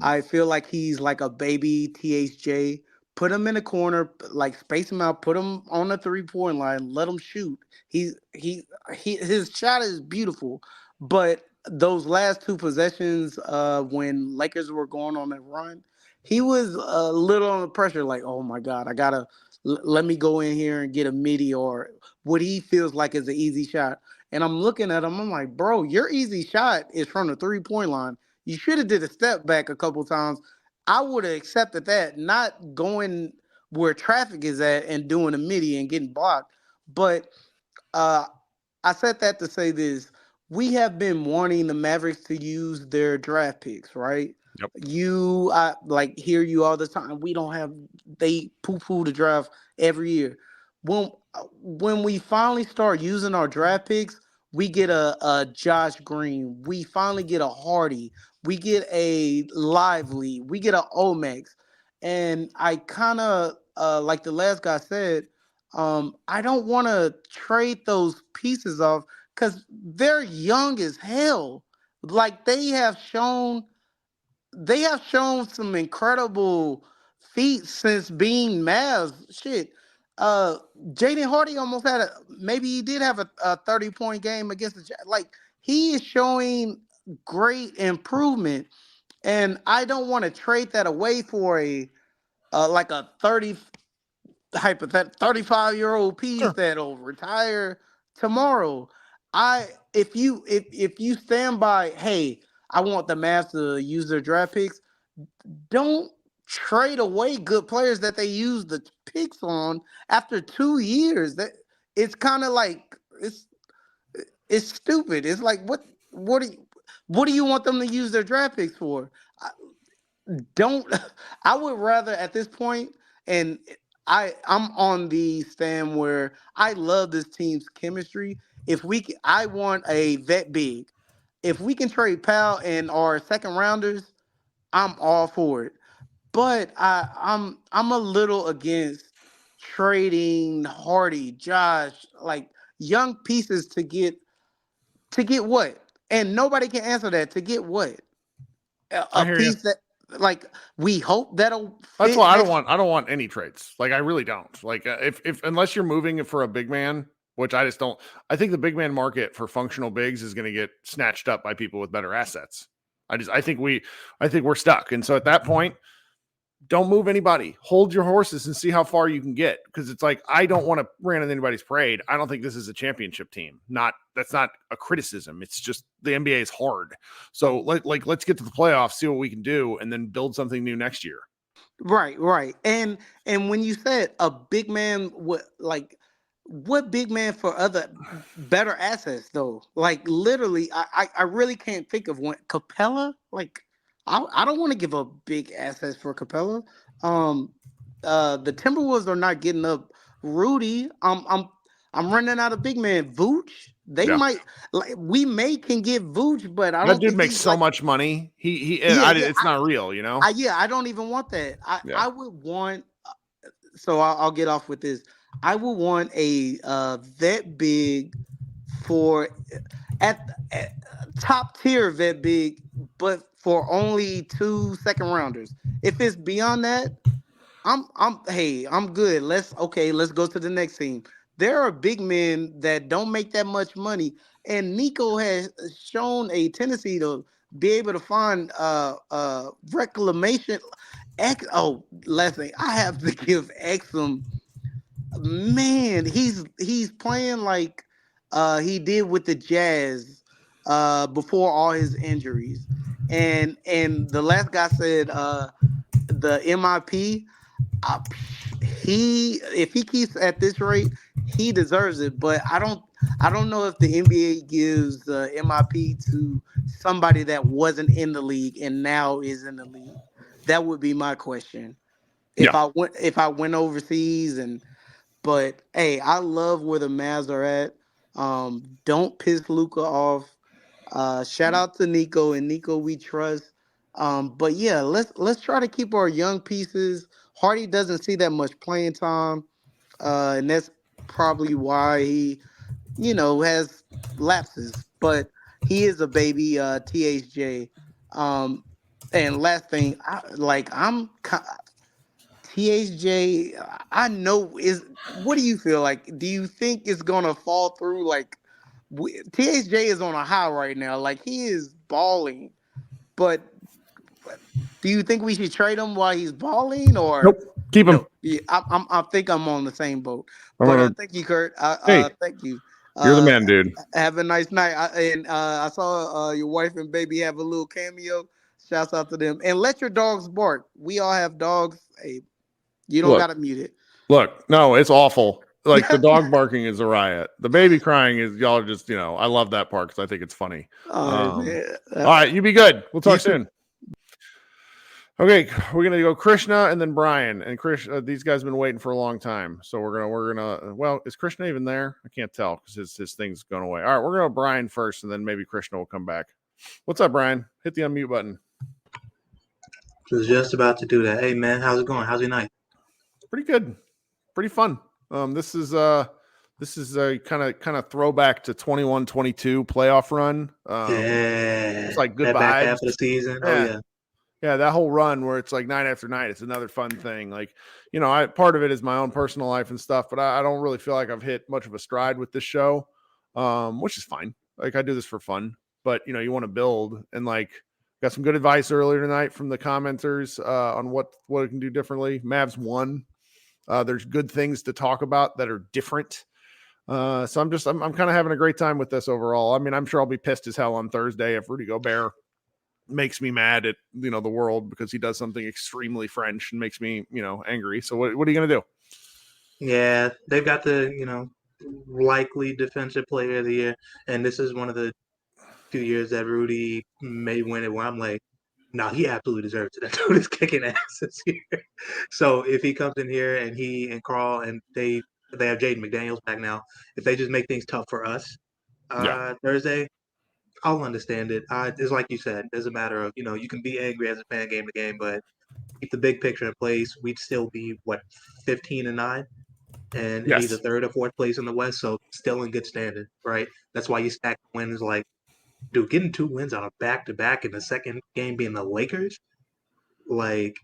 I feel like he's like a baby THJ. Put him in the corner, like space him out, put him on the 3-point line, let him shoot. His shot is beautiful, but those last two possessions, when Lakers were going on that run, he was a little under pressure. Like, oh my God, I gotta let me go in here and get a midi or what he feels like is an easy shot. And I'm looking at him, I'm like, bro, your easy shot is from the 3-point line. You should have did a step back a couple times. I would have accepted that, not going where traffic is at and doing a midi and getting blocked. But I said that to say this. We have been wanting the Mavericks to use their draft picks, right? Yep. I like hear you all the time. They poo-poo the draft every year. When we finally start using our draft picks, we get a Josh Green. We finally get a Hardy. We get a Lively. We get a Omax. And I kind of, like the last guy said, I don't want to trade those pieces off because they're young as hell. Like they have shown some incredible feats since being Mavs. Shit. Jaden Hardy almost had maybe he did have a 30-point game against the like he is showing great improvement. And I don't want to trade that away for a like a 35-year-old piece Sure. that'll retire tomorrow. If you stand by, hey, I want the Mavs to use their draft picks, don't trade away good players that they use the picks on after 2 years. That it's kind of like it's stupid. It's like what do you want them to use their draft picks for? Don't I would rather at this point, and I'm on the stand where I love this team's chemistry. I want a vet big. If we can trade Powell and our second rounders, I'm all for it. But I'm a little against trading Hardy, Josh, like young pieces to get what? And nobody can answer that. To get what? I A hear you. piece that like we hope that'll That's fit why next. I don't want any trades. Like I really don't. Like if unless you're moving it for a big man, which I just don't. I think the big man market for functional bigs is going to get snatched up by people with better assets. I think we're stuck. And so at that point, don't move anybody. Hold your horses and see how far you can get. Because it's like I don't want to rain on anybody's parade. I don't think this is a championship team. That's not a criticism. It's just the NBA is hard. So let's get to the playoffs, see what we can do, and then build something new next year. Right. And when you said a big man, what big man for other better assets though? Like literally, I really can't think of one. Capella, like I don't want to give up big assets for Capella. The Timberwolves are not getting up Rudy. I'm running out of big man. Vooch, they Yeah. might like we can get Vooch, but I That don't dude think makes he's so like much money. yeah. It's not real, you know? I don't even want that. Yeah. I would want. So I'll get off with this. I would want a vet big for at top tier vet big, but for only 2 second rounders. If it's beyond that, I'm good. Let's go to the next team. There are big men that don't make that much money, and Nico has shown a tendency to be able to find reclamation. Last thing I have to give Exum, man, he's playing like he did with the Jazz before all his injuries. And the last guy said the MIP, if he keeps at this rate, he deserves it. But I don't know if the NBA gives the MIP to somebody that wasn't in the league and now is in the league. That would be my question. If I went overseas but hey, I love where the Mavs are at. Don't piss Luca off. Shout out to Nico, and Nico we trust. But yeah, let's try to keep our young pieces. Hardy doesn't see that much playing time, and that's probably why he, has lapses. But he is a baby, THJ. And last thing, THJ, I know is. What do you feel like? Do you think it's gonna fall through? Like, THJ is on a high right now. Like he is balling, but do you think we should trade him while he's balling, or Nope. Keep him. no? Yeah, I think I'm on the same boat. I'm But gonna- thank you, Kurt. Hey, Thank you. You're the man, dude. Have a nice night. I saw your wife and baby have a little cameo. Shouts out to them. And let your dogs bark. We all have dogs. Hey, you don't gotta mute it. Look, no, it's awful. Like the dog barking is a riot. The baby crying is y'all just, I love that part because I think it's funny. Oh, All right, you be good. We'll talk soon. Okay, we're gonna go Krishna and then Brian. And these guys have been waiting for a long time, so we're gonna. Well, is Krishna even there? I can't tell because his thing's going away. All right, we're gonna go Brian first, and then maybe Krishna will come back. What's up, Brian? Hit the unmute button. Was just about to do that. Hey man, how's it going? How's your night? Pretty good, pretty fun. This is This is a kind of throwback to 21-22 playoff run. Yeah, It's like good that back vibes. half of the season. Oh Yeah. yeah. Yeah, that whole run where it's like night after night, it's another fun thing. Like, part of it is my own personal life and stuff, but I don't really feel like I've hit much of a stride with this show, which is fine. Like, I do this for fun, but you want to build, and like, got some good advice earlier tonight from the commenters on what it can do differently. Mavs won. There's good things to talk about that are different. So I'm kind of having a great time with this overall. I mean, I'm sure I'll be pissed as hell on Thursday if Rudy Gobert makes me mad at the world because he does something extremely French and makes me angry. So what are you gonna do? Yeah, they've got the likely defensive player of the year, and this is one of the few years that Rudy may win it where I'm like, no, he absolutely deserves it. That dude is kicking ass this year. So if he comes in here and he and Carl and they have Jaden McDaniels back now, if they just make things tough for us Thursday, I'll understand it. It's like you said, there's a matter of, you can be angry as a fan game to game, but keep the big picture in place. We'd still be, 15-9 and in either third or fourth place in the West. So still in good standing, right? That's why you stack wins. Like, dude, getting 2 wins on a back-to-back and the second game being the Lakers, like,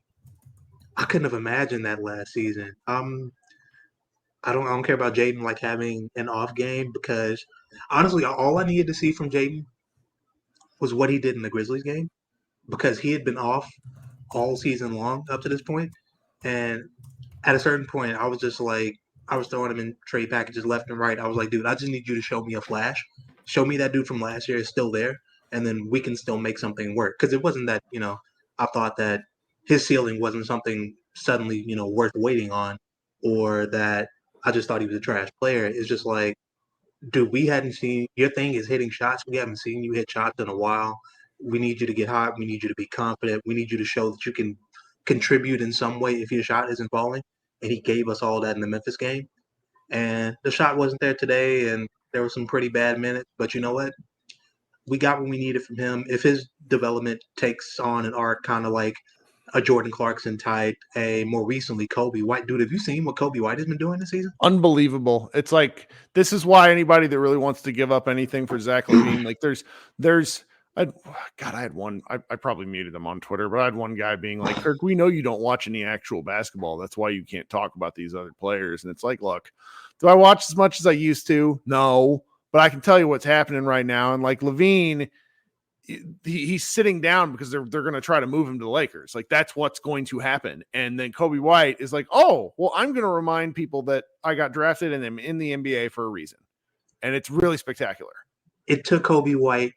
I couldn't have imagined that last season. I don't care about Jaden like having an off game because honestly, all I needed to see from Jaden was what he did in the Grizzlies game because he had been off all season long up to this point. And at a certain point, I was just like, I was throwing him in trade packages left and right. I was like, dude, I just need you to show me a flash. Show me that dude from last year is still there, and then we can still make something work. Because it wasn't that, I thought that his ceiling wasn't something suddenly, worth waiting on, or that I just thought he was a trash player. It's just like, dude, we hadn't seen your thing is hitting shots. We haven't seen you hit shots in a while. We need you to get hot. We need you to be confident. We need you to show that you can contribute in some way if your shot isn't falling. And he gave us all that in the Memphis game. And the shot wasn't there today, and there were some pretty bad minutes. But you know what? We got what we needed from him. If his development takes on an arc kind of like a Jordan Clarkson type, a more recently Kobe White. Dude, have you seen what Kobe White has been doing this season? Unbelievable. It's like, this is why anybody that really wants to give up anything for Zach LaVine, like I had one, I probably muted him on Twitter, but I had one guy being like, Kirk, we know you don't watch any actual basketball. That's why you can't talk about these other players. And it's like, look, do I watch as much as I used to? No, but I can tell you what's happening right now. And like LaVine, he's sitting down because they're going to try to move him to the Lakers. Like, that's what's going to happen. And then Kobe White is like, oh, well, I'm going to remind people that I got drafted and I'm in the NBA for a reason. And it's really spectacular. It took Kobe White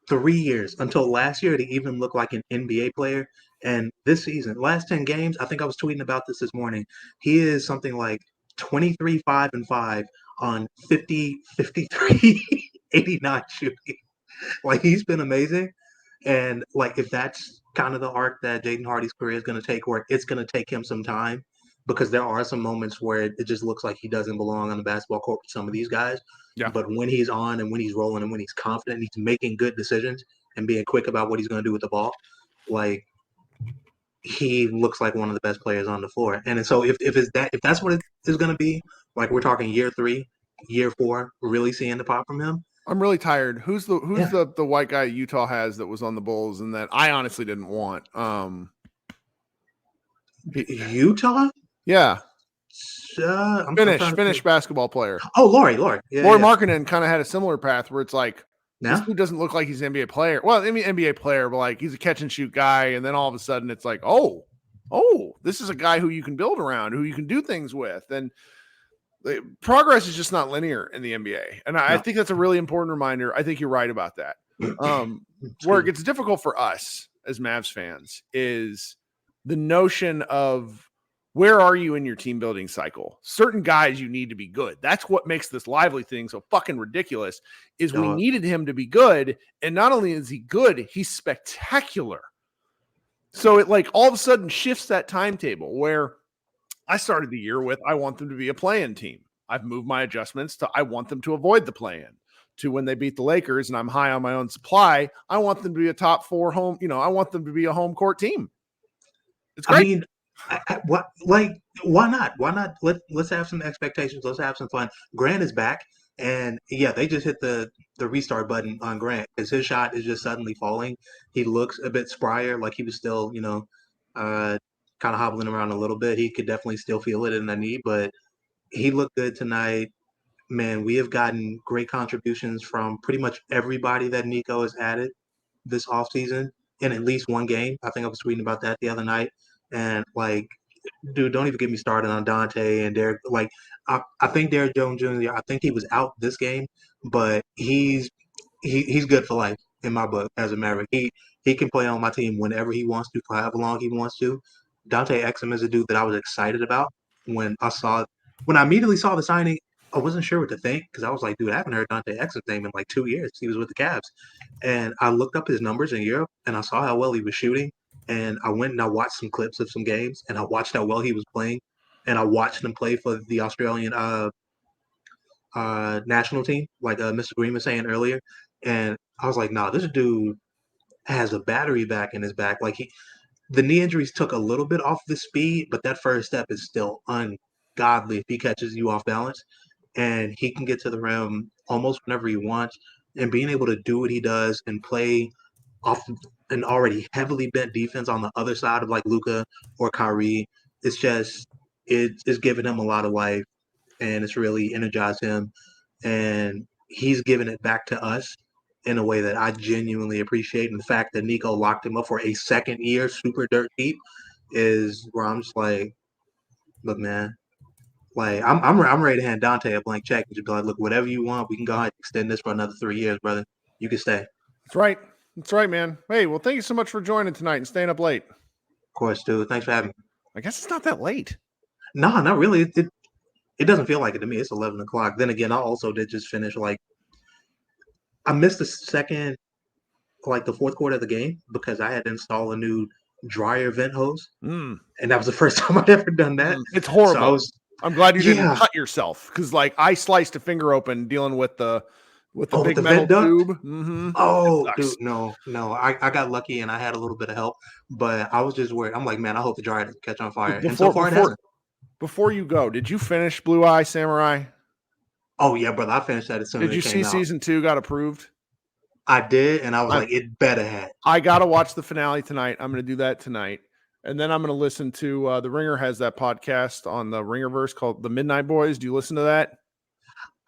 3 years until last year to even look like an NBA player. And this season, last 10 games, I think I was tweeting about this morning. He is something like 23, 5, and 5 on 50, 53, 89 shooting. Like, he's been amazing. And like, if that's kind of the arc that Jaden Hardy's career is going to take, where it's going to take him some time, because there are some moments where it just looks like he doesn't belong on the basketball court with some of these guys. Yeah. But when he's on and when he's rolling and when he's confident, he's making good decisions and being quick about what he's going to do with the ball. Like, he looks like one of the best players on the floor. And so if that's what it is going to be, like, we're talking year 3, year 4, really seeing the pop from him. I'm really tired. Who's the white guy Utah has that was on the Bulls and that I honestly didn't want? Utah? Yeah. I'm Finnish basketball player. Oh, Lauri. Yeah, Lauri Markkanen kind of had a similar path where it's like, yeah. This dude doesn't look like he's an NBA player. Well, I mean, NBA player, but like, he's a catch and shoot guy. And then all of a sudden it's like, oh, this is a guy who you can build around, who you can do things with. And progress is just not linear in the NBA. And I think that's a really important reminder. I think you're right about that. Where it gets difficult for us as Mavs fans is the notion of, where are you in your team building cycle? Certain guys you need to be good. That's what makes this Lively thing so fucking ridiculous, is we needed him to be good. And not only is he good, he's spectacular. So it like all of a sudden shifts that timetable where I started the year with, I want them to be a play-in team. I've moved my adjustments to, I want them to avoid the play-in, to when they beat the Lakers and I'm high on my own supply, I want them to be a top 4 home. I want them to be a home court team. It's great. I mean, What? Like, why not? Why not? Let's have some expectations. Let's have some fun. Grant is back, and yeah, they just hit the restart button on Grant because his shot is just suddenly falling. He looks a bit sprier, like he was still, kind of hobbling around a little bit. He could definitely still feel it in the knee, but he looked good tonight. Man, we have gotten great contributions from pretty much everybody that Nico has added this offseason in at least one game. I think I was tweeting about that the other night. And like, dude, don't even get me started on Dante and Derek. Like, I think Derek Jones Jr. I think he was out this game, but he's good for life in my book as a Maverick. He can play on my team whenever he wants to, for however long he wants to. Dante Exum is a dude that I was excited about when I immediately saw the signing. I wasn't sure what to think because I was like, dude, I haven't heard Dante Exum's name in like 2 years. He was with the Cavs. And I looked up his numbers in Europe and I saw how well he was shooting. And I went and I watched some clips of some games and I watched how well he was playing. And I watched him play for the Australian national team, like Mr. Green was saying earlier. And I was like, nah, this dude has a battery back in his back. Like the knee injuries took a little bit off the speed, but that first step is still ungodly if he catches you off balance. And he can get to the rim almost whenever he wants. And being able to do what he does and play off an already heavily bent defense on the other side of like Luka or Kyrie, it's given him a lot of life and it's really energized him. And he's given it back to us in a way that I genuinely appreciate. And the fact that Nico locked him up for a second year, super dirt cheap, is where I'm just like, look, man, like I'm ready to hand Dante a blank check and just be like, look, whatever you want, we can go ahead and extend this for another 3 years, brother. You can stay. That's right. That's right, man. Hey, well, thank you so much for joining tonight and staying up late. Of course, dude. Thanks for having me. I guess it's not that late. No, not really. It doesn't feel like it to me. It's 11 o'clock. Then again, I also did just finish I missed the fourth quarter of the game because I had to install a new dryer vent hose. And that was the first time I'd ever done that. It's horrible. So I'm glad you didn't cut yourself because I sliced a finger open dealing with the big metal tube. Mm-hmm. Oh, dude, no. I got lucky and I had a little bit of help, but I was just worried. I'm like, man, I hope the dryer doesn't catch on fire. And so far it hasn't. Before you go, did you finish Blue Eye Samurai? Oh yeah, brother. I finished that as soon as it came out. Did you see season 2 got approved? I did, and I was like, it better have. I gotta watch the finale tonight. I'm gonna do that tonight. And then I'm going to listen to The Ringer has that podcast on the Ringerverse called The Midnight Boys. Do you listen to that?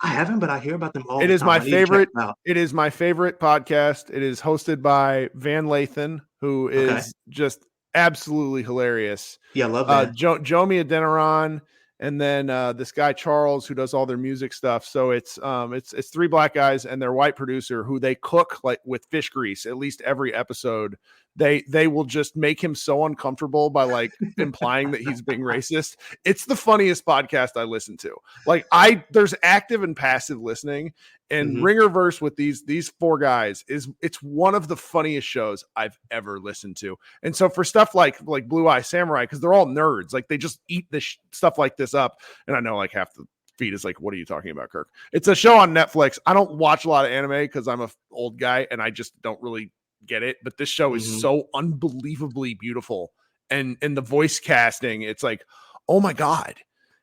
I haven't, but I hear about them all. It is my favorite. It is my favorite podcast. It is hosted by Van Lathan, who is just absolutely hilarious. Yeah, I love that. Jomi Adeniran, and then this guy Charles, who does all their music stuff. So it's 3 black guys and their white producer who they cook like with fish grease at least every episode. They will just make him so uncomfortable by like implying that he's being racist. It's the funniest podcast I listen to. Like there's active and passive listening, and Ringerverse with these 4 guys it's one of the funniest shows I've ever listened to. And so for stuff like Blue Eye Samurai, because they're all nerds, like they just eat this stuff like this up. And I know like half the feed is like, what are you talking about, Kirk? It's a show on Netflix. I don't watch a lot of anime because I'm a old guy and I just don't really get it, but this show is so unbelievably beautiful, and the voice casting, it's like, oh my god.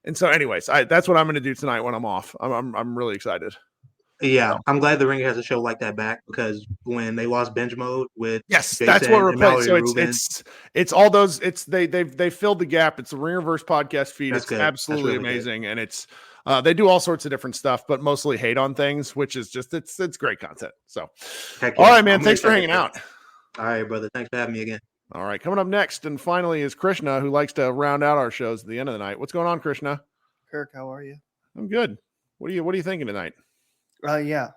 And so anyways, that's what I'm going to do tonight when I'm off. I'm really excited. Yeah, I'm glad the Ringer has a show like that back, because when they lost binge mode with Jason, that's what replaced. So Rubin, it's all those. It's they filled the gap. It's the Ringerverse podcast feed. It's good. Absolutely really amazing, good. And it's they do all sorts of different stuff, but mostly hate on things, which is just it's great content. So, all right, man. Thanks for hanging out. All right, brother. Thanks for having me again. All right, coming up next and finally is Krishna, who likes to round out our shows at the end of the night. What's going on, Krishna? Kirk, how are you? I'm good. What are you thinking tonight? Yeah.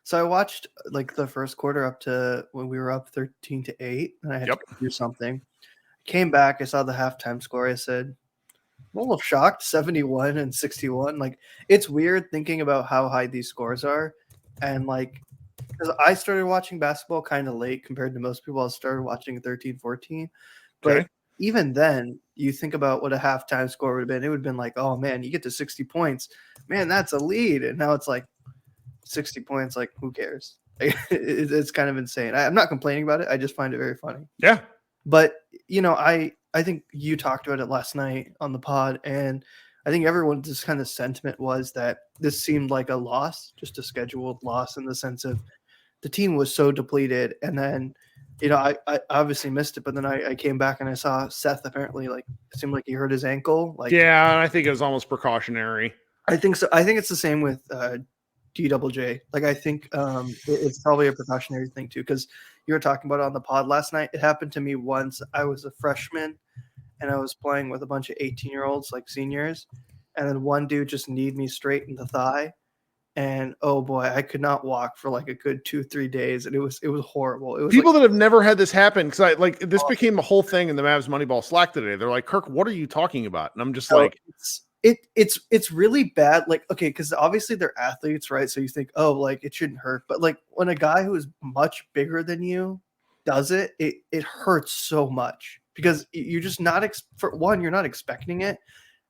So I watched like the first quarter up to when we were up 13-8, and I had to do something. Came back, I saw the halftime score. I said, I'm a little shocked, 71-61. Like, it's weird thinking about how high these scores are, and like, because I started watching basketball kind of late compared to most people. I started watching at 13-14, but even then, you think about what a halftime score would have been. It would have been like, oh man, you get to 60 points, man, that's a lead. And now it's like 60 points. Like, who cares? It's kind of insane. I'm not complaining about it. I just find it very funny. Yeah. But, you know, I I think you talked about it last night on the pod, and I think everyone's just kind of sentiment was that this seemed like a loss, just a scheduled loss in the sense of the team was so depleted. And then, I obviously missed it, but then I came back and I saw Seth apparently it seemed like he hurt his ankle. Yeah, I think it was almost precautionary. I think so. I think it's the same with DJJ. I think it's probably a precautionary thing too, because you were talking about it on the pod last night. It happened to me once. I was a freshman and I was playing with a bunch of 18-year-olds, like seniors, and then one dude just kneed me straight in the thigh. And oh boy, I could not walk for a good 2-3 days, and it was horrible. It was people that have never had this happen, because this became a whole thing in the Mavs Moneyball Slack today. They're like, Kirk, what are you talking about? And I'm just it's really bad. Okay, because obviously they're athletes, right? So you think, oh, it shouldn't hurt, but when a guy who is much bigger than you does it, it hurts so much because you're just not for one, you're not expecting it,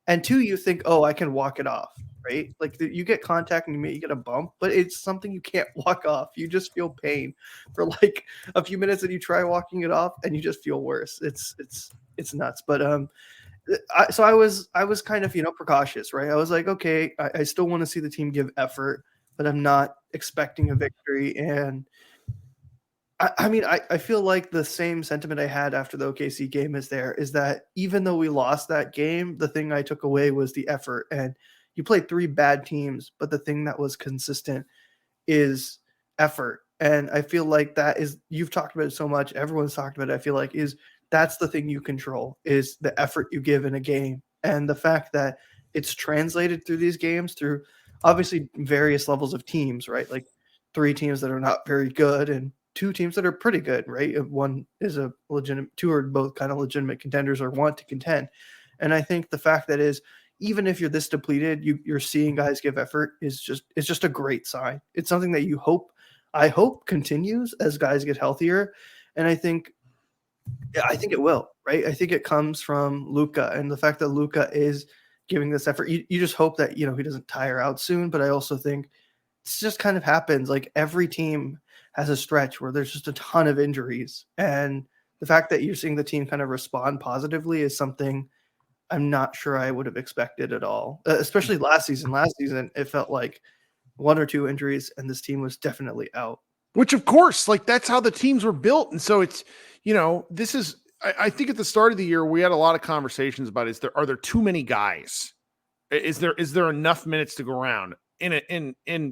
and two, you think, oh, I can walk it off. Right? You get contact and you get a bump, but it's something you can't walk off. You just feel pain for a few minutes and you try walking it off and you just feel worse. It's nuts. But I was kind of, precautious, right? I was like, okay, I still want to see the team give effort, but I'm not expecting a victory. And I feel like the same sentiment I had after the OKC game is that even though we lost that game, the thing I took away was the effort. And you played 3 bad teams, but the thing that was consistent is effort. And I feel like you've talked about it so much. Everyone's talked about it. I feel like that's the thing you control is the effort you give in a game. And the fact that it's translated through these games through obviously various levels of teams, right? 3 teams that are not very good and 2 teams that are pretty good, right? One is a legitimate, 2 are both kind of legitimate contenders or want to contend. And I think the fact that is, even if you're this depleted, you're seeing guys give effort it's just a great sign. It's something that I hope continues as guys get healthier. And I think it will, right? I think it comes from Luka and the fact that Luka is giving this effort. You just hope that, he doesn't tire out soon. But I also think it just kind of happens. Every team has a stretch where there's just a ton of injuries. And the fact that you're seeing the team kind of respond positively is something I'm not sure I would have expected at all, especially last season. Last season, it felt like 1 or 2 injuries and this team was definitely out. Which, of course, that's how the teams were built. And so it's, this is, I think at the start of the year, we had a lot of conversations about, are there too many guys? Is there enough minutes to go around? In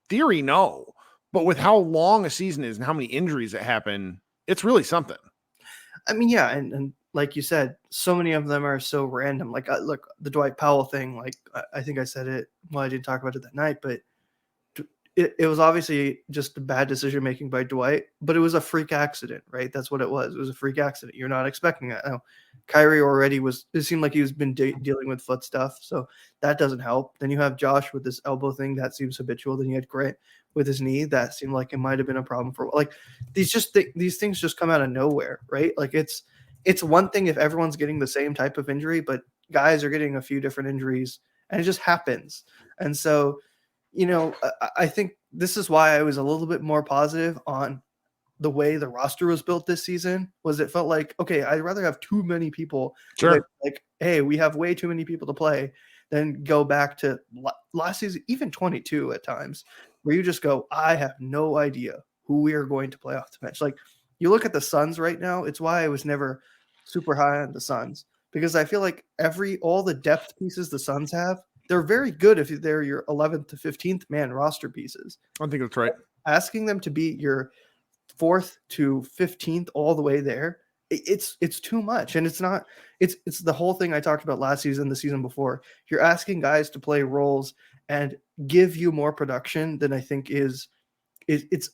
theory, no. But with how long a season is and how many injuries that happen, it's really something. Yeah. And like you said, so many of them are so random. Look, the Dwight Powell thing, I think I said it. Well, I didn't talk about it that night, but it was obviously just a bad decision-making by Dwight, but it was a freak accident, right? That's what it was. It was a freak accident. You're not expecting that. Now, Kyrie already it seemed like he was been dealing with foot stuff, so that doesn't help. Then you have Josh with this elbow thing. That seems habitual. Then you had Grant with his knee. That seemed like it might have been a problem for these things just come out of nowhere, right? It's one thing if everyone's getting the same type of injury, but guys are getting a few different injuries and it just happens. And so, I think this is why I was a little bit more positive on the way the roster was built this season. Was it felt like, okay, I'd rather have too many people. Sure. Hey, we have way too many people to play than go back to last season, even 22 at times, where you just go, I have no idea who we are going to play off the bench. You look at the Suns right now. It's why I was never super high on the Suns, because I feel like all the depth pieces the Suns have, they're very good if they're your 11th to 15th man roster pieces. I think that's right. Asking them to be your 4th to 15th all the way there, it's too much. And it's not, it's the whole thing I talked about last season, the season before. You're asking guys to play roles and give you more production than I think it's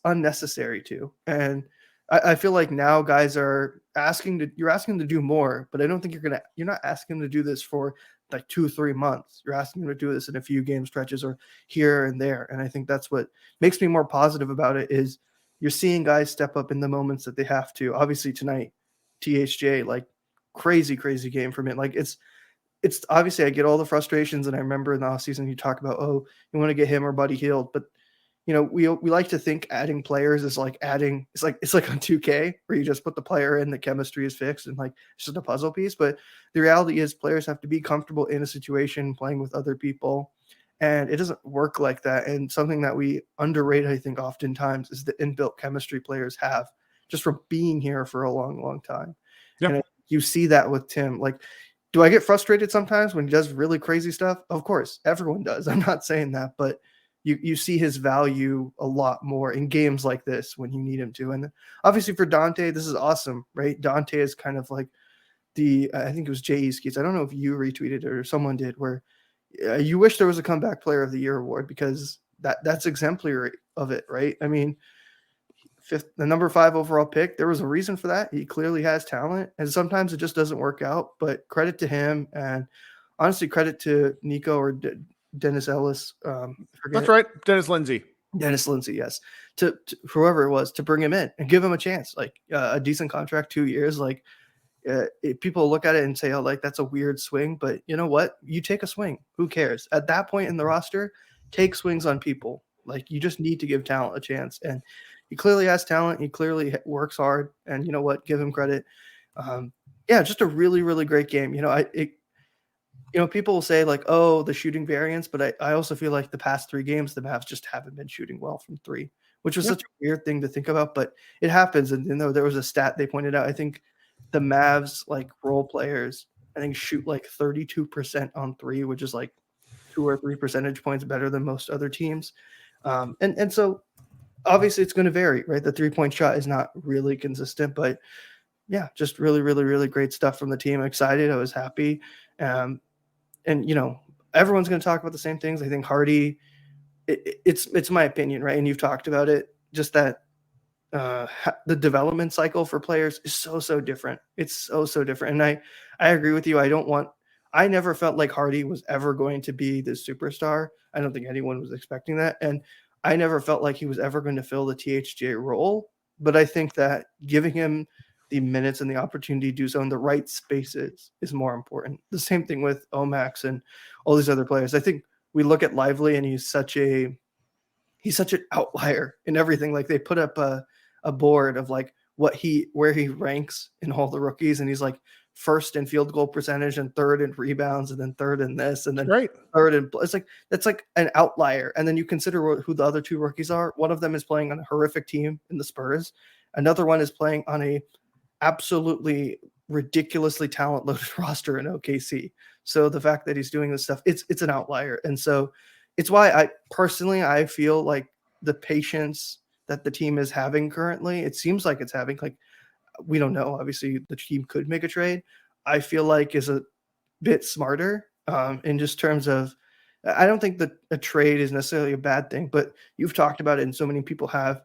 unnecessary to. And I feel like now guys are you're asking them to do more, but I don't think you're not asking them to do this for 2-3 months. You're asking them to do this in a few game stretches or here and there. And I think that's what makes me more positive about it is you're seeing guys step up in the moments that they have to. Obviously tonight, THJ, crazy game from it. It's obviously I get all the frustrations, and I remember in the offseason you talk about, oh, you want to get him or Buddy healed, but we like to think adding players is like adding. It's like on 2K where you just put the player in, the chemistry is fixed, and like it's just a puzzle piece. But the reality is, players have to be comfortable in a situation playing with other people, and it doesn't work like that. And something that we underrate, I think, oftentimes is the inbuilt chemistry players have just from being here for a long, long time. Yep. And you see that with Tim. Like, do I get frustrated sometimes when he does really crazy stuff? Of course, everyone does. I'm not saying that, but you see his value a lot more in games like this when you need him to. And obviously for Dante, this is awesome, right? Dante is kind of like I think it was Jay Easkies. I don't know if you retweeted it or someone did, where you wish there was a comeback player of the year award, because that's exemplary of it, right? I mean, the number 5 overall pick, there was a reason for that. He clearly has talent, and sometimes it just doesn't work out, but credit to him, and honestly credit to Nico or Dennis Ellis. That's right. Dennis Lindsay, yes. To whoever it was, to bring him in and give him a chance, like a decent contract, 2 years. Like people look at it and say, oh, like that's a weird swing, but you know what? You take a swing. Who cares? At that point in the roster, take swings on people. Like, you just need to give talent a chance. And he clearly has talent. He clearly works hard, and you know what? Give him credit. Just a really, really great game. People will say like, oh, the shooting variance, but I also feel like the past 3 games, the Mavs just haven't been shooting well from 3, which was such a weird thing to think about, but it happens. And there was a stat they pointed out. I think the Mavs, like, role players, I think shoot like 32% on 3, which is like 2 or 3 percentage points better than most other teams. And so obviously it's going to vary, right? The 3-point shot is not really consistent, but yeah, just really, really, really great stuff from the team. I'm excited. I was happy. And everyone's going to talk about the same things. I think Hardy, it's my opinion, right? And you've talked about it, just that the development cycle for players is so different. It's so different. And I agree with you. I never felt like Hardy was ever going to be the superstar. I don't think anyone was expecting that. And I never felt like he was ever going to fill the THJ role. But I think that giving him the minutes and the opportunity to do so in the right spaces is more important. The same thing with Omax and all these other players. I think we look at Lively, and he's such an outlier in everything. Like, they put up a board of like where he ranks in all the rookies, and he's like first in field goal percentage and third in rebounds and then third in this and then third in, it's like, that's like an outlier. And then you consider who the other 2 rookies are. One of them is playing on a horrific team in the Spurs. Another one is playing on a absolutely ridiculously talent loaded roster in OKC. So the fact that he's doing this stuff, it's an outlier. And so it's why I feel like the patience that the team is having currently, it seems like it's having, like, we don't know. Obviously the team could make a trade. I feel like is a bit smarter in just terms of, I don't think that a trade is necessarily a bad thing, but you've talked about it and so many people have.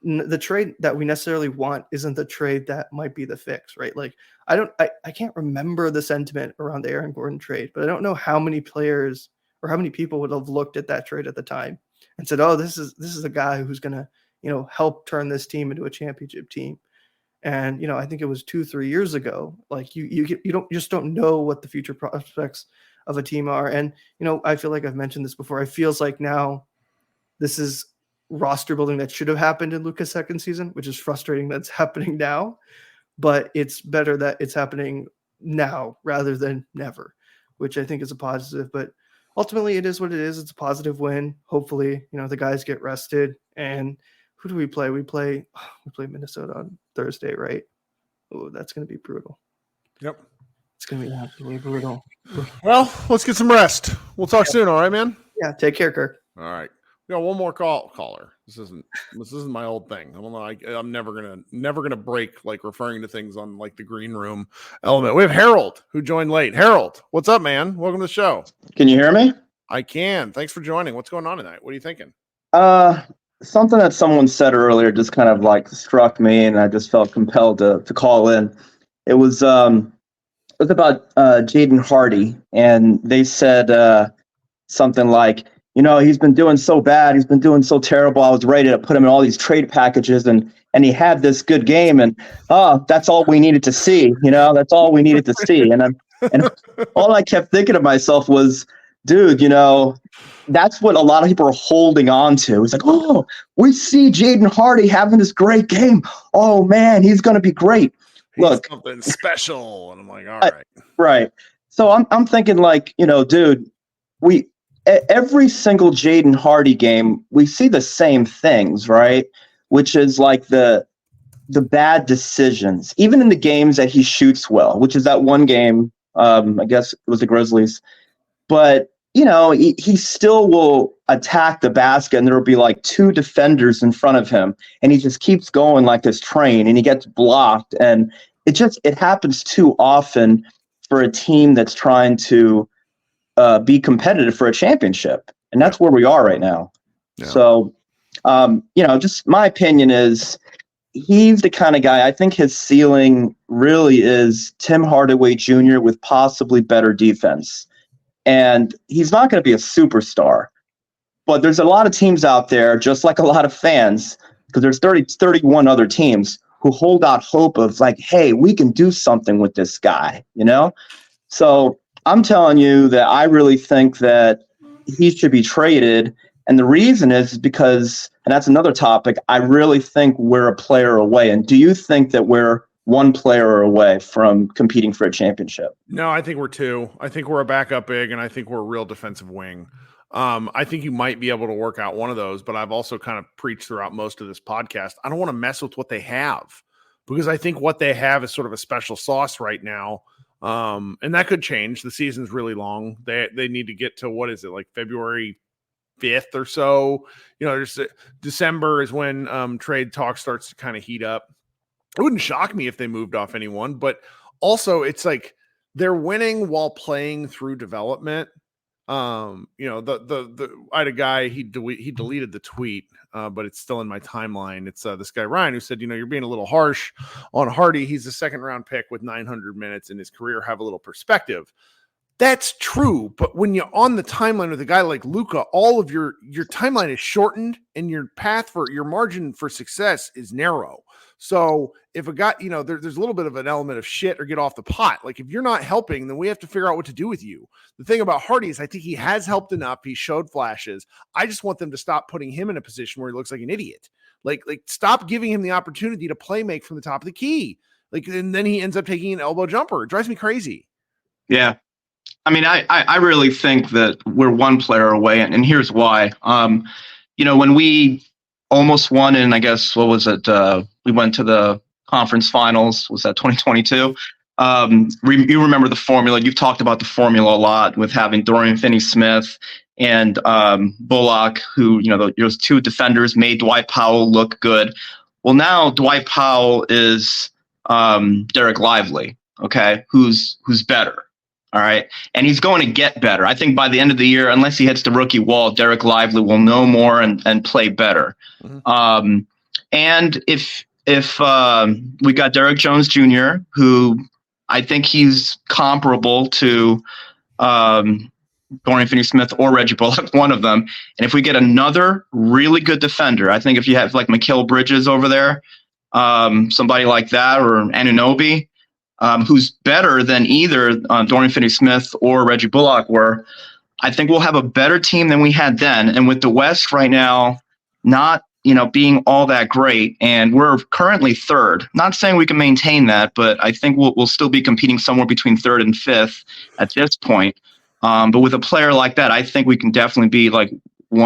The trade that we necessarily want isn't the trade that might be the fix, right? Like, I can't remember the sentiment around the Aaron Gordon trade, but I don't know how many players or how many people would have looked at that trade at the time and said, oh, this is a guy who's going to, help turn this team into a championship team. And, I think it was 2-3 years ago, like you just don't know what the future prospects of a team are. And, I feel like I've mentioned this before. It feels like now this is roster building that should have happened in Luka's second season, which is frustrating that's happening now, but it's better that it's happening now rather than never, which I think is a positive. But ultimately it is what it is. It's a positive win. Hopefully, the guys get rested. And who do we play? We play Minnesota on Thursday, right? Oh, that's going to be brutal. Yep. It's going to be absolutely brutal. Well, let's get some rest. We'll talk soon. All right, man? Yeah. Take care, Kirk. All right. We got one more caller. This isn't my old thing. I'm never gonna break like referring to things on like the green room element. We have Harold who joined late. Harold, what's up, man? Welcome to the show. Can you hear me? I can. Thanks for joining. What's going on tonight? What are you thinking? Something that someone said earlier just kind of like struck me, and I just felt compelled to call in. It was about Jaden Hardy, and they said something like, he's been doing so bad. He's been doing so terrible. I was ready to put him in all these trade packages, and he had this good game, and that's all we needed to see. That's all we needed to see. And all I kept thinking to myself was, dude, that's what a lot of people are holding on to. It's like, oh, we see Jaden Hardy having this great game. Oh man, he's going to be great. Look, something special, and I'm like, all right, right. So I'm thinking like, dude, every single Jaden Hardy game, we see the same things, right? Which is like the bad decisions, even in the games that he shoots well, which is that one game, I guess it was the Grizzlies. But, he still will attack the basket, and there will be like two defenders in front of him, and he just keeps going like this train, and he gets blocked. And it happens too often for a team that's trying to be competitive for a championship. And that's where we are right now. Yeah. So, just my opinion is he's the kind of guy, I think his ceiling really is Tim Hardaway Jr. with possibly better defense. And he's not going to be a superstar, but there's a lot of teams out there, just like a lot of fans, because there's 31 other teams who hold out hope of like, hey, we can do something with this guy, So I'm telling you that I really think that he should be traded. And the reason is because, and that's another topic, I really think we're a player away. And do you think that we're one player away from competing for a championship? No, I think we're two. I think we're a backup big, and I think we're a real defensive wing. I think you might be able to work out one of those, but I've also kind of preached throughout most of this podcast, I don't want to mess with what they have, because I think what they have is sort of a special sauce right now. And that could change. The season's really long. They need to get to, what is it, like February 5th or so? December is when trade talk starts to kind of heat up. It wouldn't shock me if they moved off anyone, but also it's like they're winning while playing through development. I had a guy, he deleted the tweet, but it's still in my timeline. It's this guy Ryan, who said, you're being a little harsh on Hardy. He's a second round pick with 900 minutes in his career. Have a little perspective. That's true, but when you're on the timeline with a guy like Luka, all of your timeline is shortened, and your path for your margin for success is narrow. So if a guy, there's a little bit of an element of shit or get off the pot. Like if you're not helping, then we have to figure out what to do with you. The thing about Hardy is I think he has helped enough. He showed flashes. I just want them to stop putting him in a position where he looks like an idiot. Like stop giving him the opportunity to play make from the top of the key. And then he ends up taking an elbow jumper. It drives me crazy. Yeah. I mean, I really think that we're one player away, and here's why. When we almost won, and I guess, what was it? We went to the conference finals. Was that 2022? You remember the formula. You've talked about the formula a lot with having Dorian Finney-Smith and Bullock, who, those two defenders made Dwight Powell look good. Well, now Dwight Powell is Derek Lively, okay, who's better. All right. And he's going to get better. I think by the end of the year, unless he hits the rookie wall, Derek Lively will know more and play better. Mm-hmm. And if we got Derek Jones Jr., who I think he's comparable to Dorian Finney-Smith or Reggie Bullock, one of them. And if we get another really good defender, I think if you have like Mikal Bridges over there, somebody like that, or Anunoby, who's better than either Dorian Finney-Smith or Reggie Bullock were, I think we'll have a better team than we had then. And with the West right now not, being all that great, and we're currently third. Not saying we can maintain that, but I think we'll still be competing somewhere between third and fifth at this point. But with a player like that, I think we can definitely be like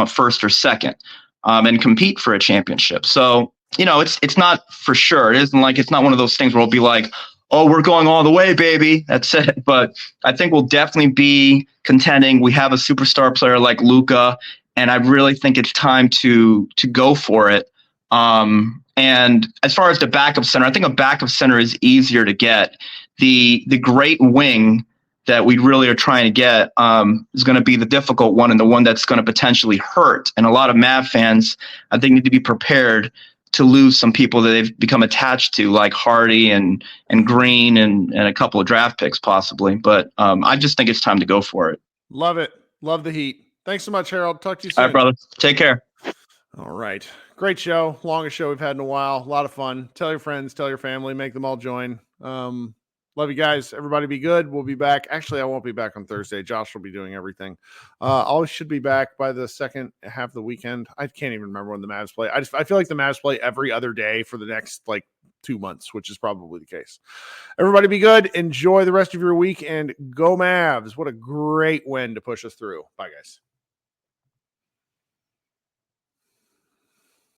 first or second and compete for a championship. So, it's not for sure. It isn't like, it's not one of those things where we'll be like, oh, we're going all the way, baby. That's it. But I think we'll definitely be contending. We have a superstar player like Luka, and I really think it's time to go for it. And as far as the backup center, I think a backup center is easier to get. The great wing that we really are trying to get is going to be the difficult one, and the one that's going to potentially hurt. And a lot of Mav fans, I think, need to be prepared to lose some people that they've become attached to, like Hardy and Green and a couple of draft picks possibly. But I just think it's time to go for it. Love it. Love the heat. Thanks so much, Harold. Talk to you soon. All right, brother. Take care. All right. Great show. Longest show we've had in a while. A lot of fun. Tell your friends, tell your family, make them all join. Love you guys. Everybody be good. We'll be back. Actually, I won't be back on Thursday. Josh will be doing everything. I should be back by the second half of the weekend. I can't even remember when the Mavs play. I feel like the Mavs play every other day for the next 2 months, which is probably the case. Everybody be good. Enjoy the rest of your week and go Mavs. What a great win to push us through. Bye, guys.